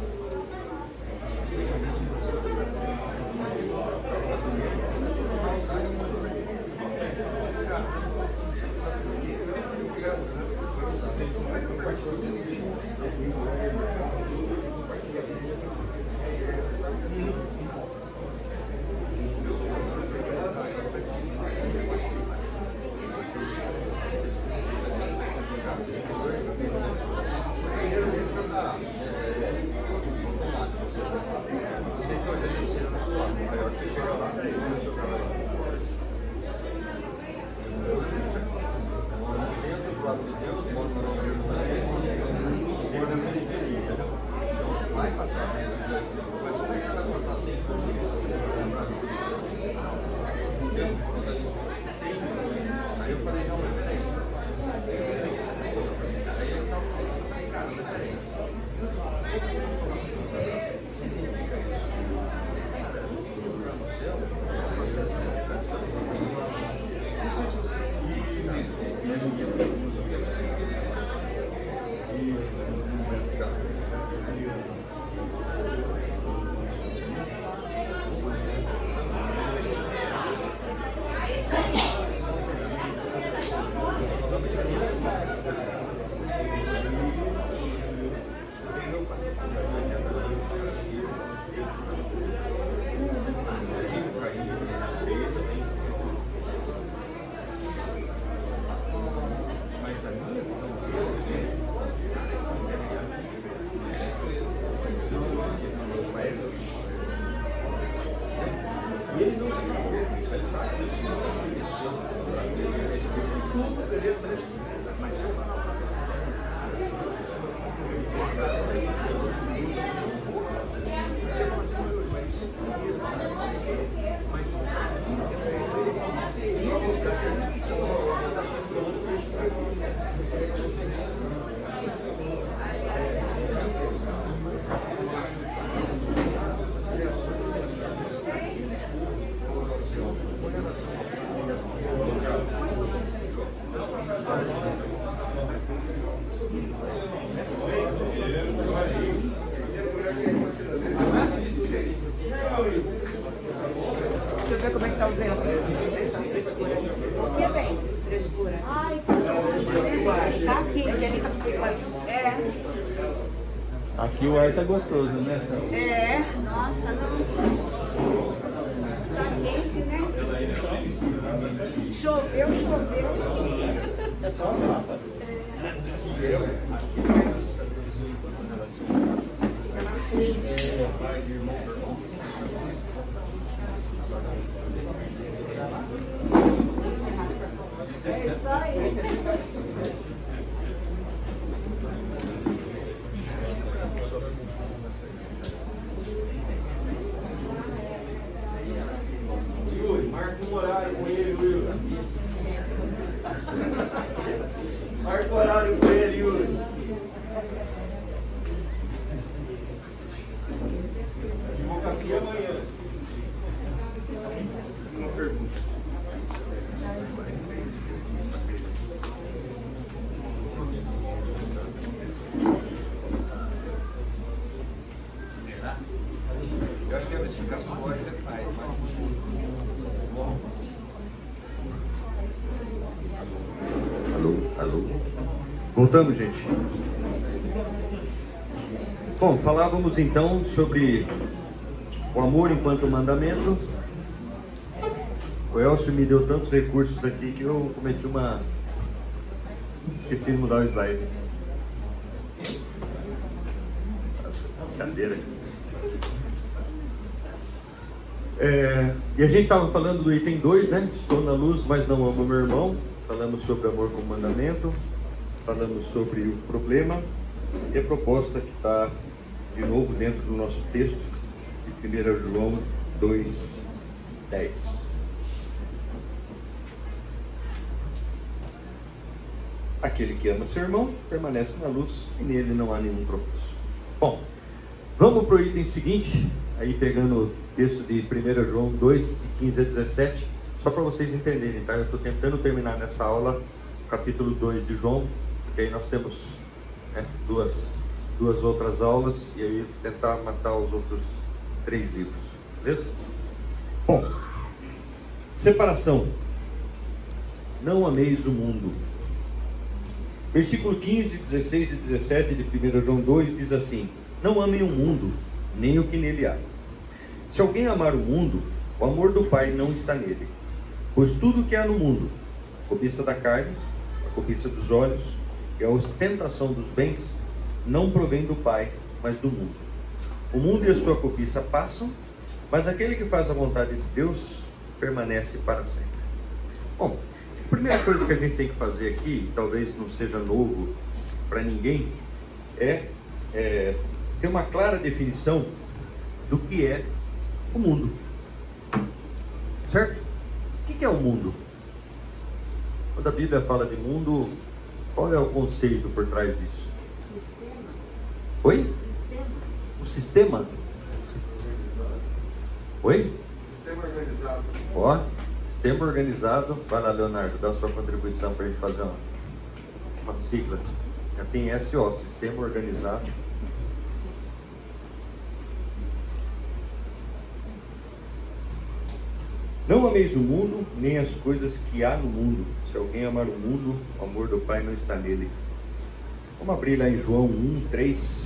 Deixa eu ver como é que tá o vento. O que vem? Frescura. Ai, Tá aqui, que ali tá é. Aqui o ar tá gostoso, né, Sandra? É, nossa, não. Tá quente, né? Choveu. É só uma massa. É isso aí. Yuri, marca um horário com ele, Yuri. Marca o horário com ele, Yuri. Advocacia amanhã. Uma pergunta. eu acho que a explicação lógica é demais. Alô? Voltamos, gente. Bom, falávamos então sobre o amor enquanto mandamento. O Elcio me deu tantos recursos aqui que eu cometi uma... Esqueci de mudar o slide. Cadeira. E a gente estava falando do item 2, né? Estou na luz, mas não amo meu irmão. Falamos sobre amor como mandamento. Falamos sobre o problema. E a proposta que está, de novo, dentro do nosso texto, de 1 João 2:10. Aquele que ama seu irmão permanece na luz e nele não há nenhum tropeço. Bom, vamos para o item seguinte. aí pegando o texto de 1 João 2, de 15 a 17, só para vocês entenderem, tá? Eu estou tentando terminar nessa aula o capítulo 2 de João, porque aí nós temos, né, duas outras aulas, e aí tentar matar os outros 3 livros, beleza? Bom, separação. Não ameis o mundo. Versículo 15, 16 e 17 de 1 João 2 diz assim: não amem o mundo, nem o que nele há. Se alguém amar o mundo, o amor do Pai não está nele. Pois tudo que há no mundo, a cobiça da carne, a cobiça dos olhos e a ostentação dos bens, não provém do Pai, mas do mundo. O mundo e a sua cobiça passam, mas aquele que faz a vontade de Deus permanece para sempre. Bom, a primeira coisa que a gente tem que fazer aqui, talvez não seja novo para ninguém, é ter uma clara definição do que é o mundo. Certo? O que é o mundo? Quando a Bíblia fala de mundo, qual é o conceito por trás disso? Sistema. Oi? Sistema. O sistema? Oi? Sistema organizado. Ó, sistema organizado. Vai lá, Leonardo, dá a sua contribuição para a gente fazer uma sigla. Já tem SO, sistema organizado. Não ameis o mundo, nem as coisas que há no mundo. Se alguém amar o mundo, o amor do Pai não está nele. Vamos abrir lá em João 1, 3,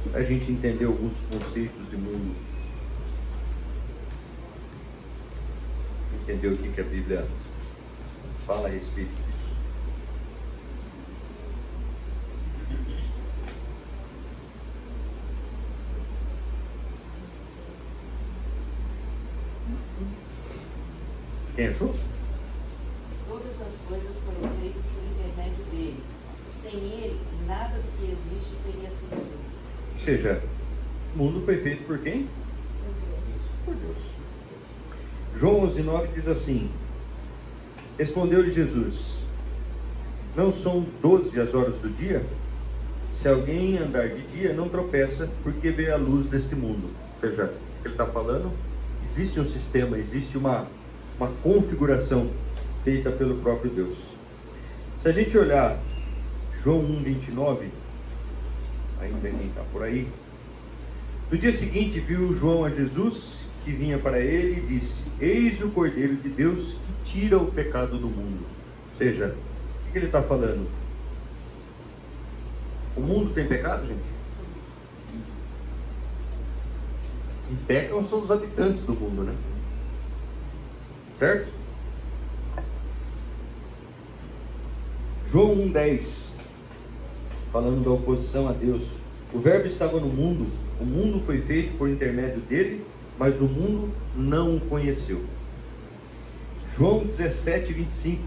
para a gente entender alguns conceitos de mundo. Entender o que a Bíblia fala a respeito disso. Quem achou? Todas as coisas foram feitas por intermédio dele. Sem ele, nada do que existe teria sido feito. Ou seja, o mundo foi feito por quem? Por Deus. João 11,9 diz assim: respondeu-lhe Jesus: não são 12 as horas do dia? Se alguém andar de dia, não tropeça, porque vê a luz deste mundo. Ou seja, o que ele está falando? Existe um sistema, existe uma configuração feita pelo próprio Deus. Se a gente olhar João 1,29, ainda quem está por aí, no dia seguinte viu João a Jesus que vinha para ele e disse: eis o Cordeiro de Deus que tira o pecado do mundo. Ou seja, o que ele está falando? O mundo tem pecado, gente? E pecam são os habitantes do mundo, né? Certo? João 1,10, falando da oposição a Deus: o verbo estava no mundo, o mundo foi feito por intermédio dele, mas o mundo não o conheceu. João 17:25,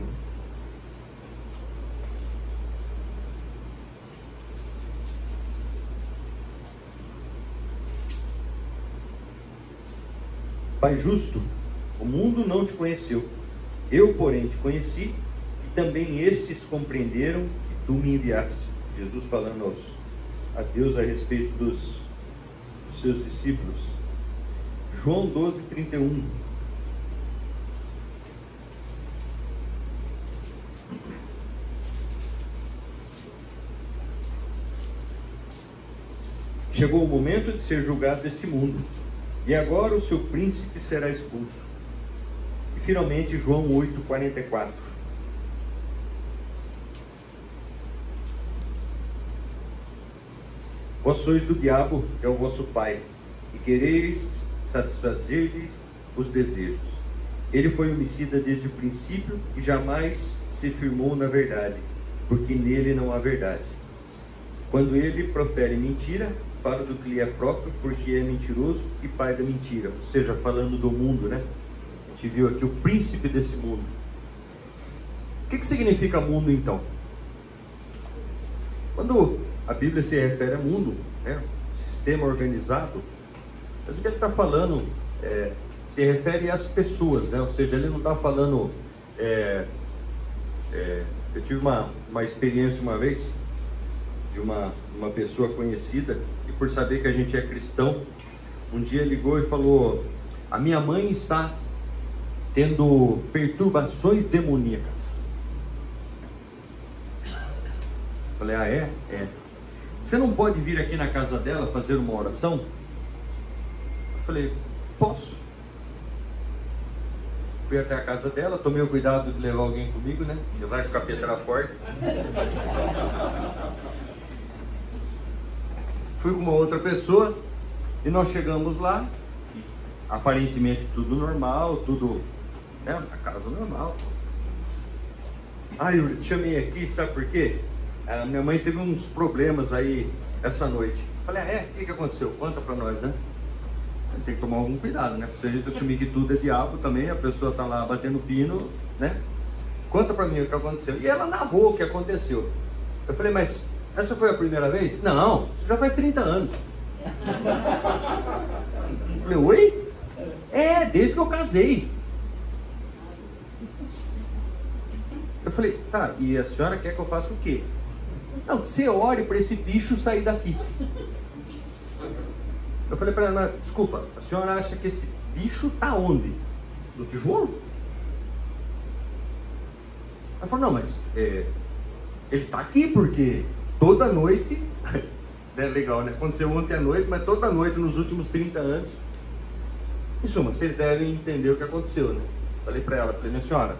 Pai justo, o mundo não te conheceu, eu porém te conheci, e também estes compreenderam que tu me enviaste. Jesus falando a Deus a respeito dos seus discípulos. João 12:31. Chegou o momento de ser julgado este mundo, e agora o seu príncipe será expulso. E finalmente João 8:44. Vós sois do diabo, que é o vosso pai, e quereis satisfazer-lhe os desejos. Ele foi homicida desde o princípio e jamais se firmou na verdade, porque nele não há verdade. Quando ele profere mentira, fala do que lhe é próprio, porque é mentiroso e pai da mentira. Ou seja, falando do mundo, né? A gente viu aqui o príncipe desse mundo. O que significa mundo, então? Quando a Bíblia se refere a mundo, né? Sistema organizado, mas o que ele está falando se refere às pessoas, né? Ou seja, ele não está falando... eu tive uma experiência uma vez de uma pessoa conhecida, e por saber que a gente é cristão, um dia ligou e falou: a minha mãe está tendo perturbações demoníacas. Falei: ah, é? É. Você não pode vir aqui na casa dela fazer uma oração? Eu falei: posso. Fui até a casa dela, tomei o cuidado de levar alguém comigo, né? Ele vai ficar pedra forte. Fui com uma outra pessoa e nós chegamos lá, aparentemente tudo normal, tudo, né? A casa normal. Ah, eu te chamei aqui, sabe por quê? A minha mãe teve uns problemas aí essa noite. Falei: ah, é? O que aconteceu? Conta pra nós, né? Tem que tomar algum cuidado, né? Porque se a gente assumir que tudo é diabo também, a pessoa tá lá batendo pino, né? Conta pra mim o que aconteceu. E ela narrou o que aconteceu. Eu falei: mas essa foi a primeira vez? Não, isso já faz 30 anos. Eu falei: oi? É, desde que eu casei. Eu falei: tá, e a senhora quer que eu faça o quê? Não, que você ore para esse bicho sair daqui. Eu falei para ela: desculpa, a senhora acha que esse bicho tá onde? No tijolo? Ela falou: não, mas ele tá aqui porque toda noite, é legal, né? Aconteceu ontem à noite, mas toda noite nos últimos 30 anos. Em suma, vocês devem entender o que aconteceu, né? Falei para ela: falei: minha senhora,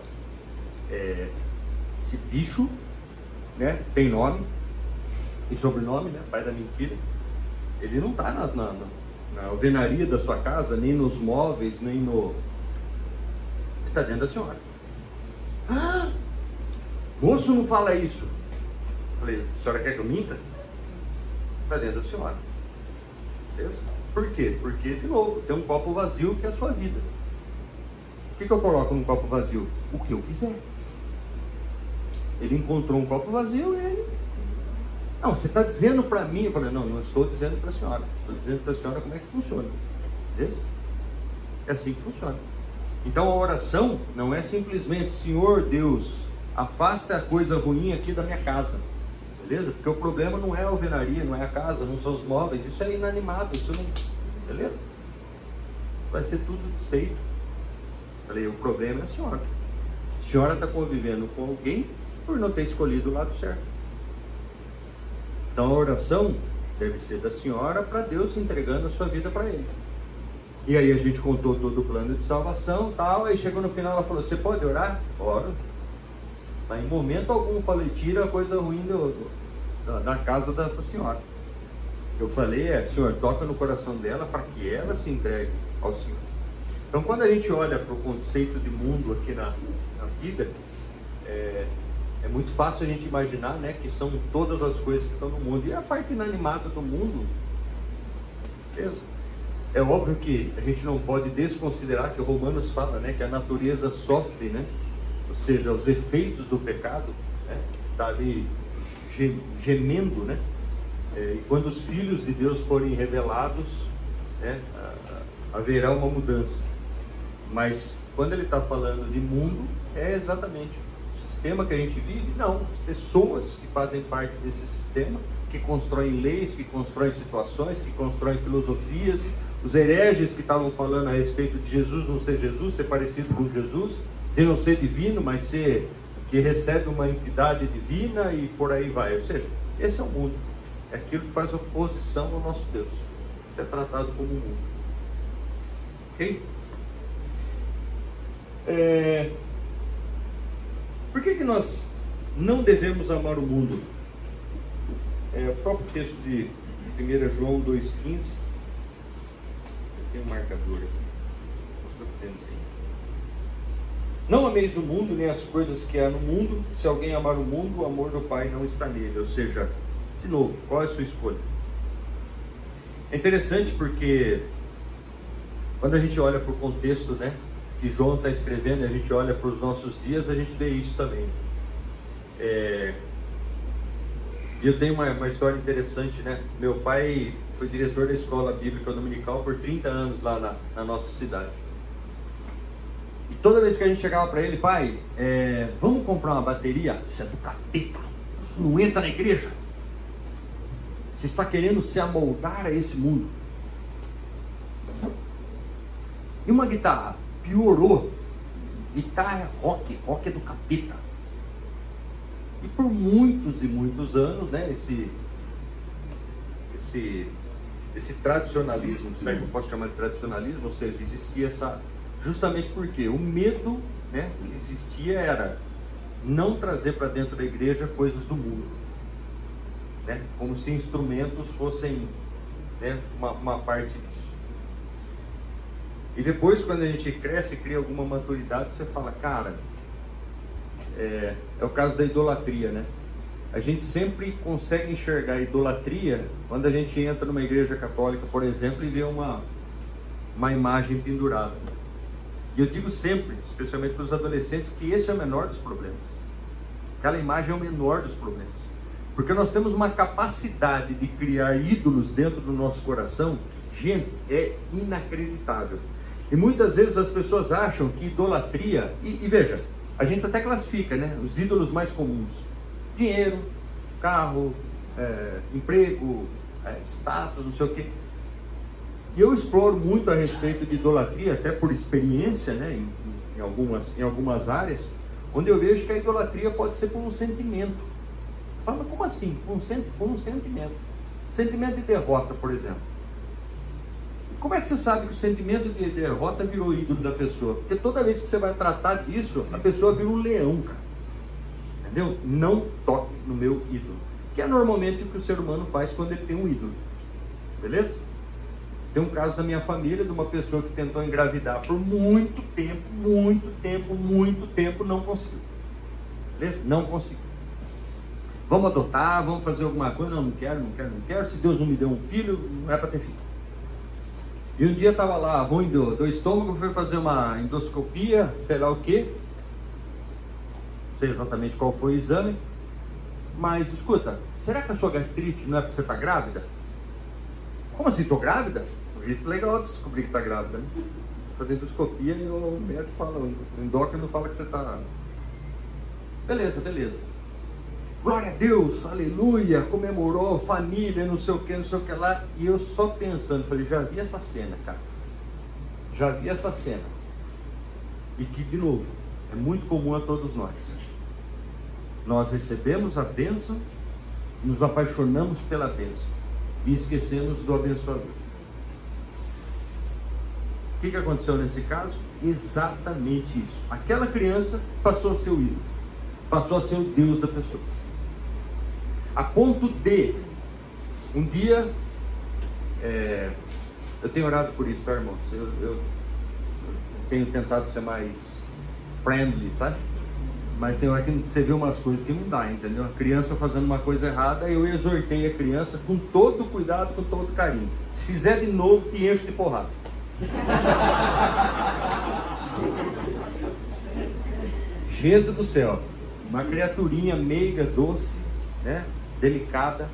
esse bicho, né, tem nome e sobrenome, né? Pai da mentira. Ele não está na alvenaria da sua casa, nem nos móveis, nem no... Ele está dentro da senhora. Ah, moço, não fala isso. Falei: a senhora quer que eu minta? Está dentro da senhora. Beleza? Por quê? Porque, de novo, tem um copo vazio que é a sua vida. O que eu coloco num copo vazio? O que eu quiser. Ele encontrou um copo vazio e ele... Não, você está dizendo para mim. Eu falei: não, não estou dizendo para a senhora. Estou dizendo para a senhora como é que funciona. Beleza? É assim que funciona. Então a oração não é simplesmente: Senhor Deus, afasta a coisa ruim aqui da minha casa. Beleza? Porque o problema não é a alvenaria, não é a casa, não são os móveis. Isso é inanimado, isso não... Beleza? Vai ser tudo desfeito. Falei: o problema é a senhora. A senhora está convivendo com alguém por não ter escolhido o lado certo. Então a oração deve ser da senhora para Deus, entregando a sua vida para Ele. E aí a gente contou todo o plano de salvação, tal. Aí chegou no final, ela falou: você pode orar? Oro. Mas em momento algum falei: tira a coisa ruim da casa dessa senhora. Eu falei: Senhor, toca no coração dela para que ela se entregue ao Senhor. Então quando a gente olha para o conceito de mundo aqui na vida, é muito fácil a gente imaginar, né, que são todas as coisas que estão no mundo. E a parte inanimada do mundo, beleza? É óbvio que a gente não pode desconsiderar que o Romanos fala, né, que a natureza sofre, né? Ou seja, os efeitos do pecado, né, está ali gemendo, né? E quando os filhos de Deus forem revelados, né, haverá uma mudança. Mas quando ele está falando de mundo, é exatamente o sistema que a gente vive? Não, as pessoas que fazem parte desse sistema, que constroem leis, que constroem situações, que constroem filosofias, os hereges que estavam falando a respeito de Jesus não ser Jesus, ser parecido com Jesus, de não ser divino, mas ser que recebe uma entidade divina e por aí vai. Ou seja, esse é o mundo, é aquilo que faz oposição ao nosso Deus. Isso é tratado como mundo. Ok? Por que nós não devemos amar o mundo? O próprio texto de 1 João 2,15. Tem um marcador aqui. Não ameis o mundo, nem as coisas que há no mundo. Se alguém amar o mundo, o amor do Pai não está nele. Ou seja, de novo, qual é a sua escolha? É interessante porque quando a gente olha para o contexto, né, que João está escrevendo, e a gente olha para os nossos dias, a gente vê isso também. E eu tenho uma história interessante, né? Meu pai foi diretor da escola bíblica dominical por 30 anos lá na nossa cidade. E toda vez que a gente chegava para ele: pai, vamos comprar uma bateria? Isso é do capeta, isso não entra na igreja. Você está querendo se amoldar a esse mundo. E uma guitarra? Piorou. Guitarra é rock, rock é do capeta. E por muitos e muitos anos, né, esse tradicionalismo, se é que eu posso chamar de tradicionalismo, ou seja, existia essa... Justamente porque o medo, né, que existia era não trazer para dentro da igreja coisas do mundo, né, como se instrumentos fossem, né, uma parte disso. E depois, quando a gente cresce, cria alguma maturidade, você fala, cara, é o caso da idolatria, né? A gente sempre consegue enxergar a idolatria quando a gente entra numa igreja católica, por exemplo, e vê uma imagem pendurada. E eu digo sempre, especialmente para os adolescentes, que esse é o menor dos problemas. Aquela imagem é o menor dos problemas. Porque nós temos uma capacidade de criar ídolos dentro do nosso coração, gente, é inacreditável. E muitas vezes as pessoas acham que idolatria, e veja, a gente até classifica, né, os ídolos mais comuns: dinheiro, carro, emprego, status, não sei o quê. E eu exploro muito a respeito de idolatria, até por experiência, né, em algumas áreas, onde eu vejo que a idolatria pode ser por um sentimento. Fala, como assim? Por um sentimento. Sentimento de derrota, por exemplo. Como é que você sabe que o sentimento de derrota virou ídolo da pessoa? Porque toda vez que você vai tratar disso, a pessoa vira um leão, cara. Entendeu? Não toque no meu ídolo. Que é normalmente o que o ser humano faz quando ele tem um ídolo. Beleza? Tem um caso da minha família, de uma pessoa que tentou engravidar por muito tempo, não conseguiu. Beleza? Não conseguiu. Vamos adotar, vamos fazer alguma coisa. Não quero. Se Deus não me deu um filho, não é para ter filho. E um dia estava lá ruim do estômago, foi fazer uma endoscopia, sei lá o que. Não sei exatamente qual foi o exame. Mas escuta, será que a sua gastrite não é porque você está grávida? Como assim, estou grávida? Um jeito legal de descobrir que está grávida, né? Fazer endoscopia e o médico fala, o endócrino fala que você está... Beleza. Glória a Deus, aleluia, comemorou, família, não sei o que lá. E eu só pensando, falei, já vi essa cena, cara. Já vi essa cena. E que, de novo, é muito comum a todos nós. Nós recebemos a bênção, nos apaixonamos pela bênção e esquecemos do abençoador. O que aconteceu nesse caso? Exatamente isso. Aquela criança passou a ser o ídolo, passou a ser o Deus da pessoa. A ponto de, um dia, eu tenho orado por isso, tá, irmãos? Eu tenho tentado ser mais friendly, sabe? Mas tem hora que você vê umas coisas que não dá, entendeu? A criança fazendo uma coisa errada, eu exortei a criança com todo cuidado, com todo carinho. Se fizer de novo, te encho de porrada. Gente do céu, uma criaturinha meiga, doce, né? Delicada,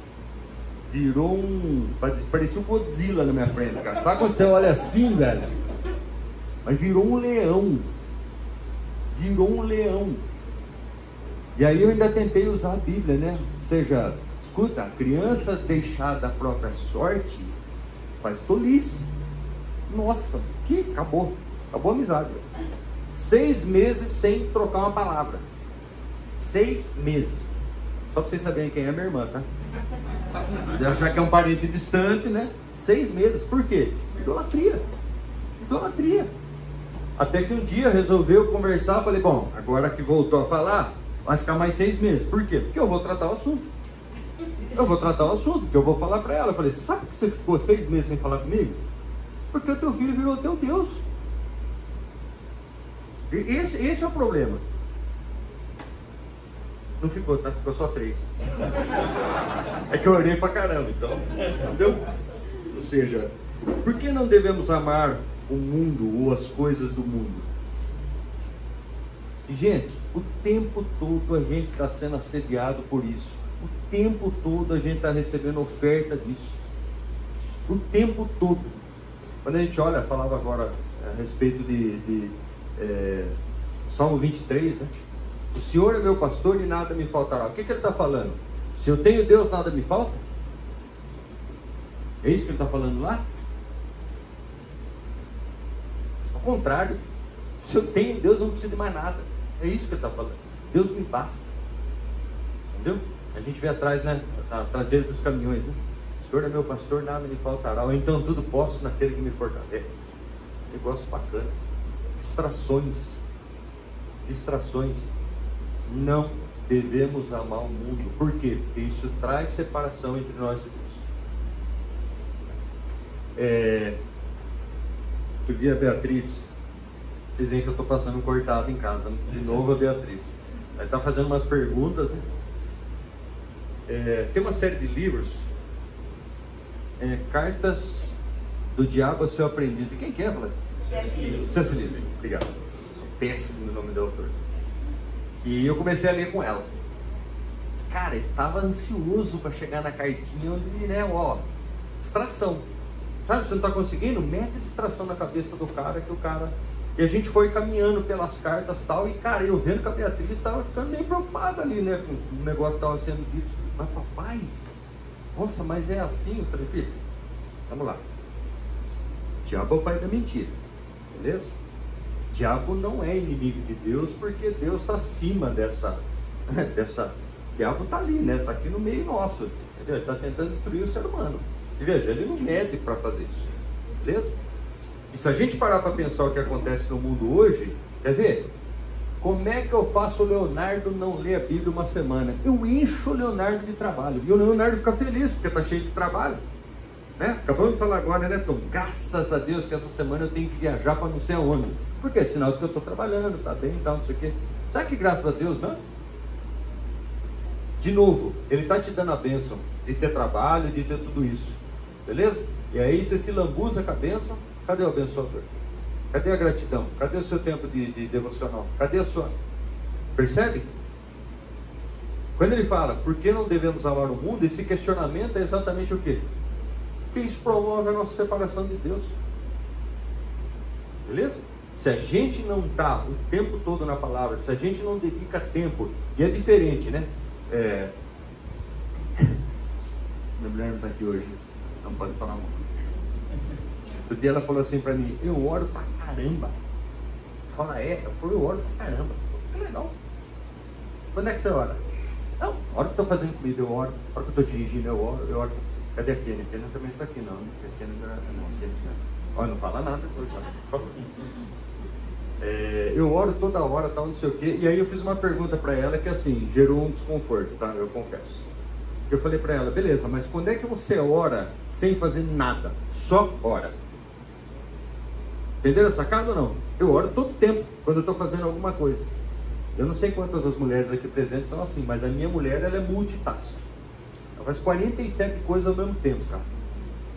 virou parecia um Godzilla na minha frente, cara. Sabe quando você olha assim, velho? Mas virou um leão. E aí eu ainda tentei usar a Bíblia, né? Ou seja, escuta, a criança deixada à própria sorte faz tolice. Nossa, acabou a amizade. 6 meses sem trocar uma palavra. 6 meses. Só para vocês saberem quem é minha irmã, tá? Você achar que é um parente distante, né? 6 meses. Por quê? Idolatria. Até que um dia resolveu conversar. Falei, bom, agora que voltou a falar, vai ficar mais 6 meses. Por quê? Porque eu vou tratar o assunto. Porque eu vou falar para ela. Eu falei, você sabe que você ficou 6 meses sem falar comigo? Porque o teu filho virou teu Deus. Esse é o problema. Não ficou, tá? Ficou só 3. É que eu orei pra caramba, então. Entendeu? Ou seja, por que não devemos amar o mundo ou as coisas do mundo? E, gente, o tempo todo a gente está sendo assediado por isso. O tempo todo a gente está recebendo oferta disso. O tempo todo. Quando a gente olha, falava agora a respeito de Salmo 23, né? O Senhor é meu pastor e nada me faltará. O que ele está falando? Se eu tenho Deus, nada me falta? É isso que ele está falando lá? Ao contrário, se eu tenho Deus, eu não preciso de mais nada. É isso que ele está falando. Deus me basta. Entendeu? A gente vê atrás, né? A traseira dos caminhões, né? O Senhor é meu pastor, nada me faltará. Ou então tudo posso naquele que me fortalece. Negócio bacana. Distrações. Distrações. Não devemos amar o mundo. Por quê? Porque isso traz separação entre nós e Deus. Outro dia a Beatriz, vocês veem que eu estou passando um cortado em casa, de novo a Beatriz. Ela está fazendo umas perguntas, né? Tem uma série de livros, Cartas do Diabo ao Seu Aprendiz. De quem que é, Vlad? C.S. Lewis. Obrigado. Péssimo o nome do autor. E eu comecei a ler com ela. Cara, ele estava ansioso para chegar na cartinha onde, né, distração. Sabe, você não está conseguindo? Mete distração na cabeça do cara, que o cara... E a gente foi caminhando pelas cartas e tal, e cara, eu vendo que a Beatriz estava ficando meio preocupada ali, né, com o negócio que estava sendo dito. Mas papai, nossa, mas é assim? Eu falei, filho, vamos lá. Diabo é o pai da mentira, beleza? Diabo não é inimigo de Deus, porque Deus está acima dessa... Diabo está ali, né? Está aqui no meio nosso, entendeu? Ele está tentando destruir o ser humano. E veja, ele não mede para fazer isso, beleza? E se a gente parar para pensar o que acontece no mundo hoje, quer ver? Como é que eu faço o Leonardo não ler a Bíblia uma semana? Eu encho o Leonardo de trabalho. E o Leonardo fica feliz, porque está cheio de trabalho. Né? Acabamos de falar agora, né, Tom? Graças a Deus que essa semana eu tenho que viajar para não sei aonde. Por quê? Sinal de que eu estou trabalhando, está bem e tal, não sei o quê. Sabe que graças a Deus, não? De novo, Ele está te dando a bênção de ter trabalho, de ter tudo isso. Beleza? E aí você se lambuza com a bênção. Cadê o abençoador? Cadê a gratidão? Cadê o seu tempo de devocional? Cadê a sua... Percebe? Quando ele fala, por que não devemos amar o mundo? Esse questionamento é exatamente o quê? Porque isso promove a nossa separação de Deus. Beleza? Se a gente não está o tempo todo na palavra, se a gente não dedica tempo, e é diferente, né? Minha mulher não está aqui hoje, não pode falar muito. Outro dia ela falou assim pra mim, eu oro pra caramba. Fala, eu falei, eu oro pra caramba. Que legal. Quando é que você ora? Não, a hora que eu tô fazendo comida eu oro, a hora que eu tô dirigindo eu oro. Cadê a Kenny? A Kenny também não tá aqui não. A Kenny não, não fala nada depois, não. Eu oro toda hora, tal, não sei o quê. E aí eu fiz uma pergunta pra ela que assim, gerou um desconforto, tá? Eu confesso. Eu falei pra ela, beleza, mas quando é que você ora sem fazer nada? Só ora. Entenderam a sacada ou não? Eu oro todo tempo, quando eu estou fazendo alguma coisa. Eu não sei quantas das mulheres aqui presentes são assim, mas a minha mulher, ela é multitask. Ela faz 47 coisas ao mesmo tempo, cara.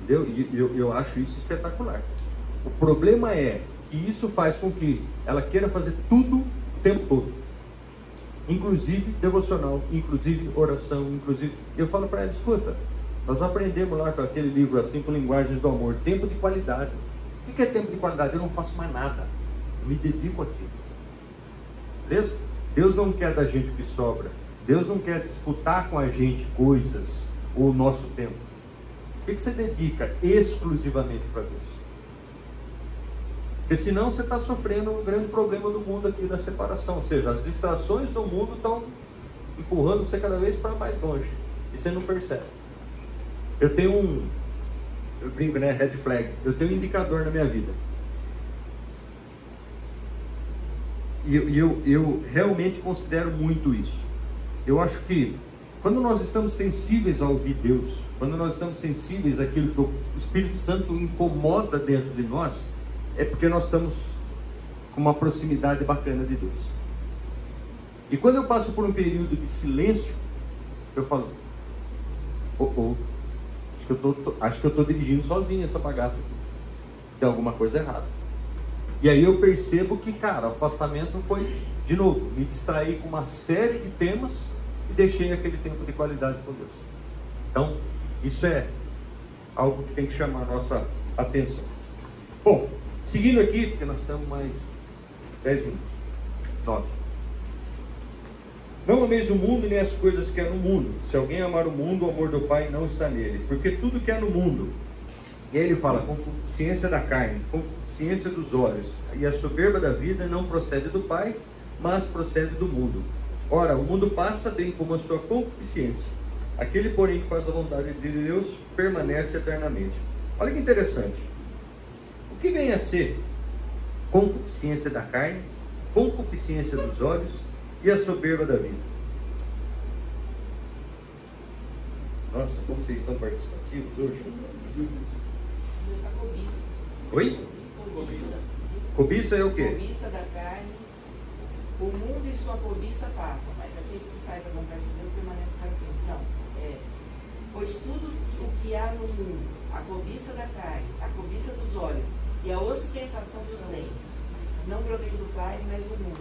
Entendeu? E eu acho isso espetacular. O problema é que isso faz com que ela queira fazer tudo o tempo todo. Inclusive devocional, inclusive oração, inclusive... Eu falo para ela, escuta, nós aprendemos lá com aquele livro, as 5 linguagens do amor, tempo de qualidade. O que é tempo de qualidade? Eu não faço mais nada. Eu me dedico àquilo. Beleza? Deus não quer da gente o que sobra. Deus não quer disputar com a gente coisas ou o nosso tempo. O que você dedica exclusivamente para Deus? Porque senão você está sofrendo um grande problema do mundo aqui da separação. Ou seja, as distrações do mundo estão empurrando você cada vez para mais longe. E você não percebe. Eu brinco, né? Red flag. Eu tenho um indicador na minha vida. E eu realmente considero muito isso. Eu acho que quando nós estamos sensíveis a ouvir Deus, quando nós estamos sensíveis àquilo que o Espírito Santo incomoda dentro de nós, é porque nós estamos com uma proximidade bacana de Deus. E quando eu passo por um período de silêncio, eu falo, acho que eu estou dirigindo sozinho essa bagaça aqui. Tem alguma coisa errada. E aí eu percebo que, cara, o afastamento foi, de novo, me distrair com uma série de temas e deixei aquele tempo de qualidade com Deus. Então, isso é algo que tem que chamar a nossa atenção. Bom, seguindo aqui, porque nós estamos mais 10 minutos. 9. Não ameis o mundo nem as coisas que há no mundo. Se alguém amar o mundo, o amor do Pai não está nele. Porque tudo que há no mundo, E aí ele fala, concupiscência da carne, concupiscência dos olhos, e a soberba da vida não procede do Pai, mas procede do mundo. Ora, o mundo passa, bem como a sua concupiscência. Aquele, porém, que faz a vontade de Deus, permanece eternamente. Olha que interessante. O que vem a ser concupiscência da carne, concupiscência dos olhos e a soberba da vida? Nossa, como vocês estão participativos hoje? A cobiça. Oi? Cobiça. Cobiça é o quê? Cobiça da carne. O mundo e sua cobiça passam, mas aquele que faz a vontade de Deus permanece para sempre. Não. Pois tudo o que há no mundo, a cobiça da carne, a cobiça dos olhos e a ostentação dos bens, não provém do Pai, mas do mundo.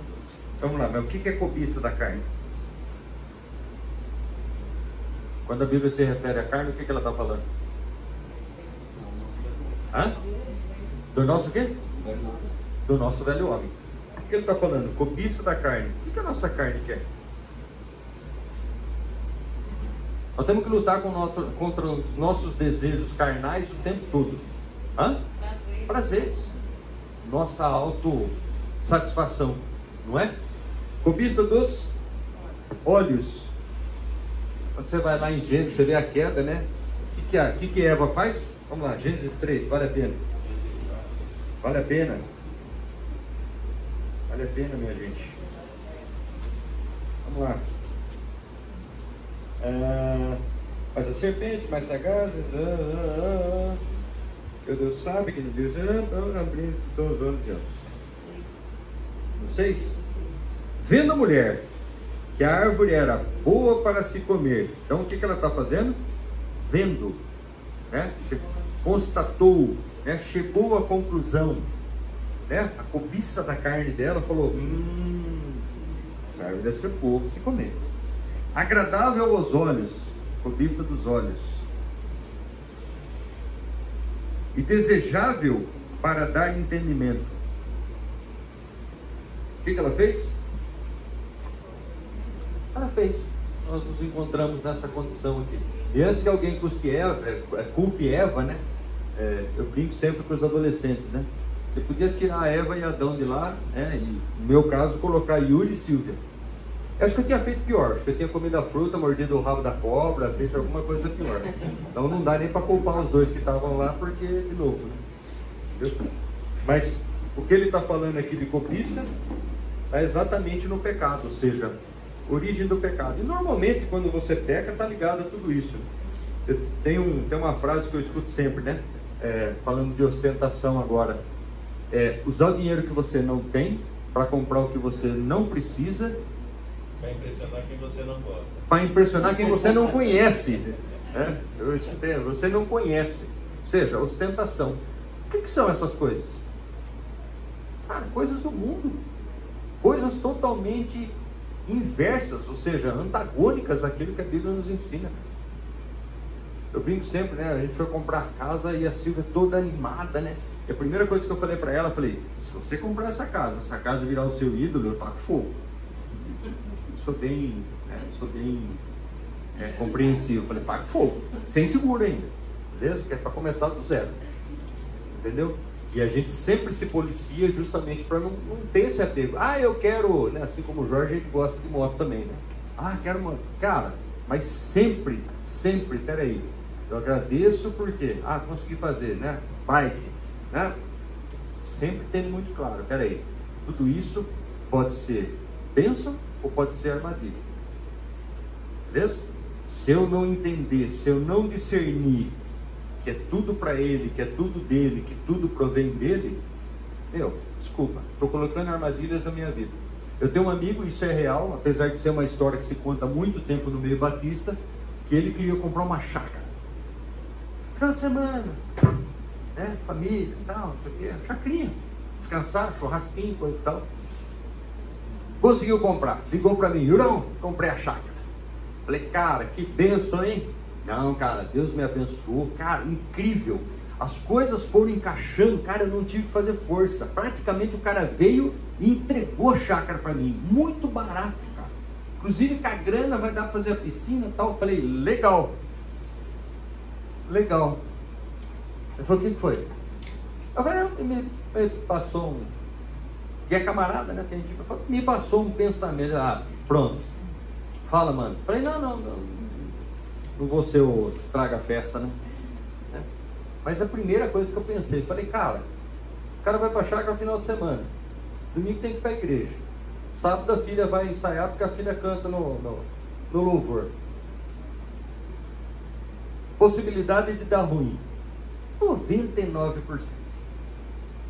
Vamos lá, mas o que é cobiça da carne? Quando a Bíblia se refere à carne, o que ela está falando? Hã? Do nosso quê? Do nosso velho homem. O que ele está falando? Cobiça da carne. O que a nossa carne quer? Nós temos que lutar contra os nossos desejos carnais o tempo todo. Hã? Prazeres. Nossa autossatisfação, não é? Cobiça dos olhos. Quando você vai lá em Gênesis, você vê a queda, né? O que Eva faz? Vamos lá, Gênesis 3, vale a pena. Vale a pena. Vale a pena, minha gente. Vamos lá. Mas a serpente mais sagaz, meu Deus sabe que Deus abrindo todos os olhos de ambos. 6. Vendo a mulher que a árvore era boa para se comer, então o que ela está fazendo? Vendo, né? Constatou, né? Chegou à conclusão, né? A cobiça da carne dela falou: essa árvore deve ser boa para se comer. Agradável aos olhos, cobiça dos olhos, e desejável para dar entendimento. O que ela fez? Ela fez. Nós nos encontramos nessa condição aqui. E antes que alguém culpe Eva, né? Eu brinco sempre com os adolescentes, né? Você podia tirar Eva e Adão de lá, né? E no meu caso colocar Yuri e Silvia. Eu acho que eu tinha feito pior. Acho que eu tinha comido a fruta, mordido o rabo da cobra, feito alguma coisa pior. Então não dá nem para culpar os dois que estavam lá, porque, de novo, né? Entendeu? Mas o que ele está falando aqui de cobiça é exatamente no pecado, ou seja, origem do pecado. E normalmente quando você peca, está ligado a tudo isso. Tem uma frase que eu escuto sempre, né? Falando de ostentação agora. Usar o dinheiro que você não tem para comprar o que você não precisa. Para impressionar quem você não gosta. Para impressionar quem você não conhece. Eu escutei, você não conhece. Ou seja, ostentação. O que são essas coisas? Cara, coisas do mundo. Coisas totalmente inversas, ou seja, antagônicas àquilo que a Bíblia nos ensina. Eu brinco sempre, né? A gente foi comprar casa e a Silvia toda animada, né? E a primeira coisa que eu falei para ela, se você comprar essa casa virar o seu ídolo, eu taco fogo. Sou bem compreensivo. Eu falei, taco fogo, sem seguro ainda, beleza? Que é para começar do zero, entendeu? E a gente sempre se policia justamente para não ter esse apego. Eu quero, né? Assim como o Jorge, a gente gosta de moto também, né? Quero moto. Cara, mas sempre, peraí, eu agradeço porque, consegui fazer, né? Bike, né? Sempre tendo muito claro, peraí, tudo isso pode ser bênção ou pode ser armadilha. Beleza? Se eu não entender, se eu não discernir que é tudo para ele, que é tudo dele, que tudo provém dele, desculpa, estou colocando armadilhas na minha vida. Eu tenho um amigo, isso é real, apesar de ser uma história que se conta há muito tempo no meio batista, que ele queria comprar uma chácara. Final de semana, né? Família e tal, não sei o quê, chacrinha, descansar, churrasquinho, coisa e tal. Conseguiu comprar, ligou para mim, Jurão, comprei a chácara. Falei, cara, que bênção, hein? Não, cara, Deus me abençoou, cara, incrível. As coisas foram encaixando, cara, eu não tive que fazer força. Praticamente o cara veio e entregou a chácara para mim, muito barato, cara. Inclusive com a grana vai dar para fazer a piscina e tal. Eu falei, legal. Ele falou, o que foi? Eu falei, não, me passou um... E é camarada, né? Tem tipo, me passou um pensamento. Ah, pronto. Fala, mano. Eu falei, não vou ser o estraga a festa, né? Mas a primeira coisa que eu pensei, falei, cara, o cara vai pra chácara no final de semana. Domingo tem que ir pra igreja. Sábado a filha vai ensaiar porque a filha canta no louvor. Possibilidade de dar ruim. 99%.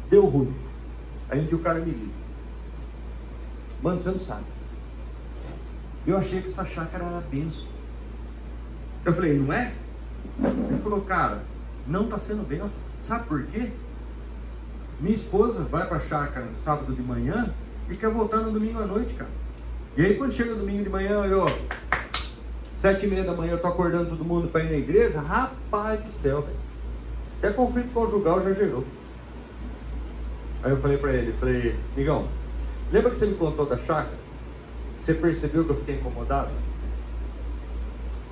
Deu ruim. Aí o cara me liga. Mano, você não sabe. Eu achei que essa chácara era benção. Eu falei, não é? Ele falou, cara, não está sendo benção. Sabe por quê? Minha esposa vai para a chácara no sábado de manhã e quer voltar no domingo à noite, cara. E aí quando chega domingo de manhã, 7h30 da manhã, eu tô acordando todo mundo para ir na igreja. Rapaz do céu, velho. Até conflito conjugal já gerou. Aí eu falei para ele, amigão, lembra que você me contou da chácara? Você percebeu que eu fiquei incomodado?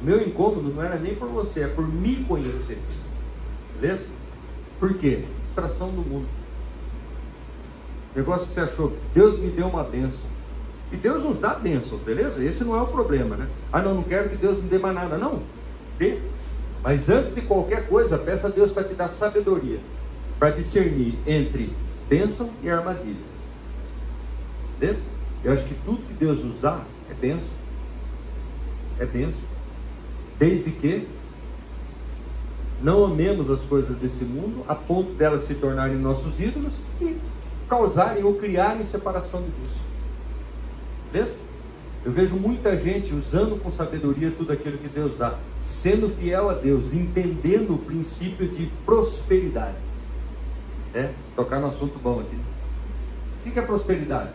O meu incômodo não era nem por você, é por me conhecer. Beleza? Por quê? Distração do mundo. Negócio que você achou, Deus me deu uma bênção. E Deus nos dá bênçãos, beleza? Esse não é o problema, né? Ah, não quero que Deus me dê mais nada. Não, dê. Mas antes de qualquer coisa, peça a Deus para te dar sabedoria, para discernir entre bênção e armadilha. Beleza? Eu acho que tudo que Deus nos dá é bênção. É bênção. Desde que não amemos as coisas desse mundo a ponto delas se tornarem nossos ídolos e causarem ou criarem separação de Deus. Beleza? Eu vejo muita gente usando com sabedoria tudo aquilo que Deus dá, sendo fiel a Deus, entendendo o princípio de prosperidade. Tocar no assunto bom aqui. O que é prosperidade?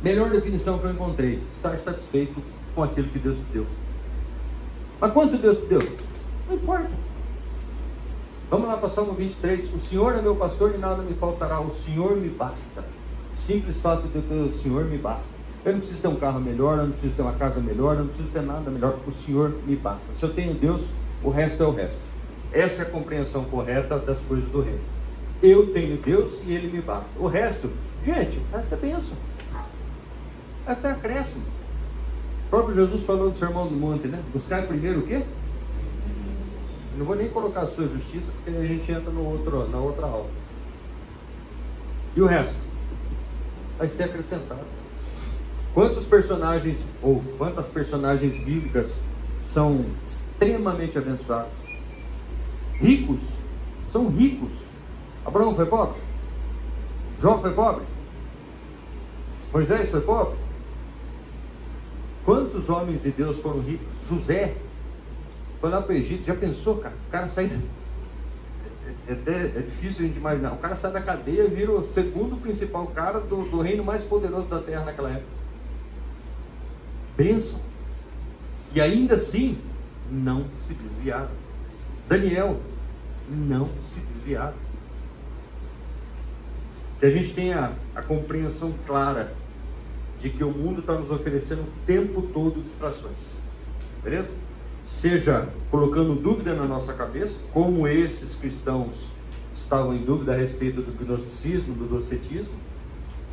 Melhor definição que eu encontrei: estar satisfeito com aquilo que Deus te deu. Mas quanto Deus te deu? Não importa. Vamos lá para Salmo 23. O Senhor é meu pastor e nada me faltará. O Senhor me basta. Simples fato de ter o Senhor me basta. Eu não preciso ter um carro melhor, eu não preciso ter uma casa melhor, eu não preciso ter nada melhor. O Senhor me basta. Se eu tenho Deus, o resto é o resto. Essa é a compreensão correta das coisas do reino. Eu tenho Deus e Ele me basta. O resto, gente, o resto é bênção. O resto é acréscimo. O próprio Jesus falou do Sermão do Monte, né? Buscar primeiro o quê? Não vou nem colocar a sua justiça, porque a gente entra na outra aula. E o resto? Vai ser acrescentado. Quantos personagens, ou quantas personagens bíblicas são extremamente abençoados? Ricos, são ricos. Abraão foi pobre? João foi pobre? Moisés foi pobre? Quantos homens de Deus foram ricos? José foi lá para o Egito. Já pensou, cara? O cara sai... É difícil a gente imaginar. O cara sai da cadeia e vira o segundo principal cara do reino mais poderoso da terra naquela época. Bênção. E ainda assim, não se desviaram. Daniel, não se desviaram. Que a gente tenha a compreensão clara de que o mundo está nos oferecendo o tempo todo distrações. Beleza? Seja colocando dúvida na nossa cabeça, como esses cristãos estavam em dúvida a respeito do gnosticismo, do docetismo,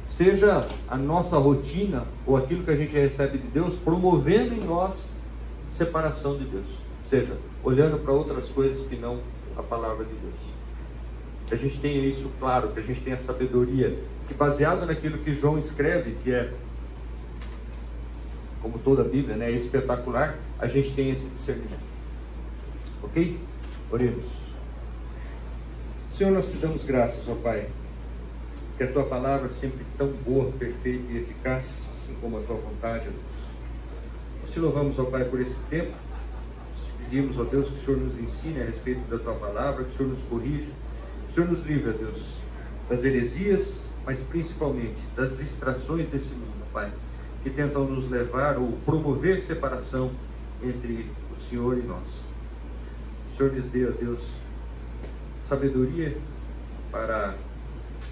seja a nossa rotina ou aquilo que a gente recebe de Deus promovendo em nós separação de Deus, seja olhando para outras coisas que não a palavra de Deus. Que a gente tenha isso claro, que a gente tenha sabedoria, que baseado naquilo que João escreve, que é, como toda a Bíblia, né, é espetacular, a gente tem esse discernimento. Ok? Oremos. Senhor, nós te damos graças, ó Pai, que a Tua palavra é sempre tão boa, perfeita e eficaz, assim como a Tua vontade, ó Deus. Nós te louvamos, ó Pai, por esse tempo. Nós pedimos, ó Deus, que o Senhor nos ensine a respeito da Tua palavra, que o Senhor nos corrija, que o Senhor nos livre, ó Deus, das heresias, mas principalmente das distrações desse mundo, ó Pai, que tentam nos levar ou promover separação entre o Senhor e nós. O Senhor nos dê, ó Deus, sabedoria para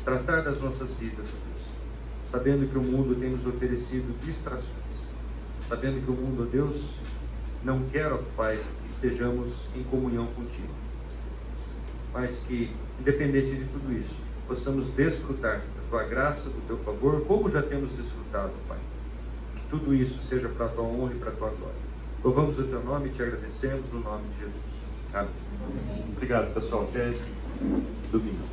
tratar das nossas vidas, ó Deus, sabendo que o mundo tem nos oferecido distrações, sabendo que o mundo, ó Deus, não quer, ó Pai, que estejamos em comunhão contigo. mas que, independente de tudo isso, possamos desfrutar da Tua graça, do Teu favor, como já temos desfrutado, Pai. Que tudo isso seja para a Tua honra e para a Tua glória. Louvamos o Teu nome e Te agradecemos no nome de Jesus. Amém. Obrigado, pessoal. Até domingo.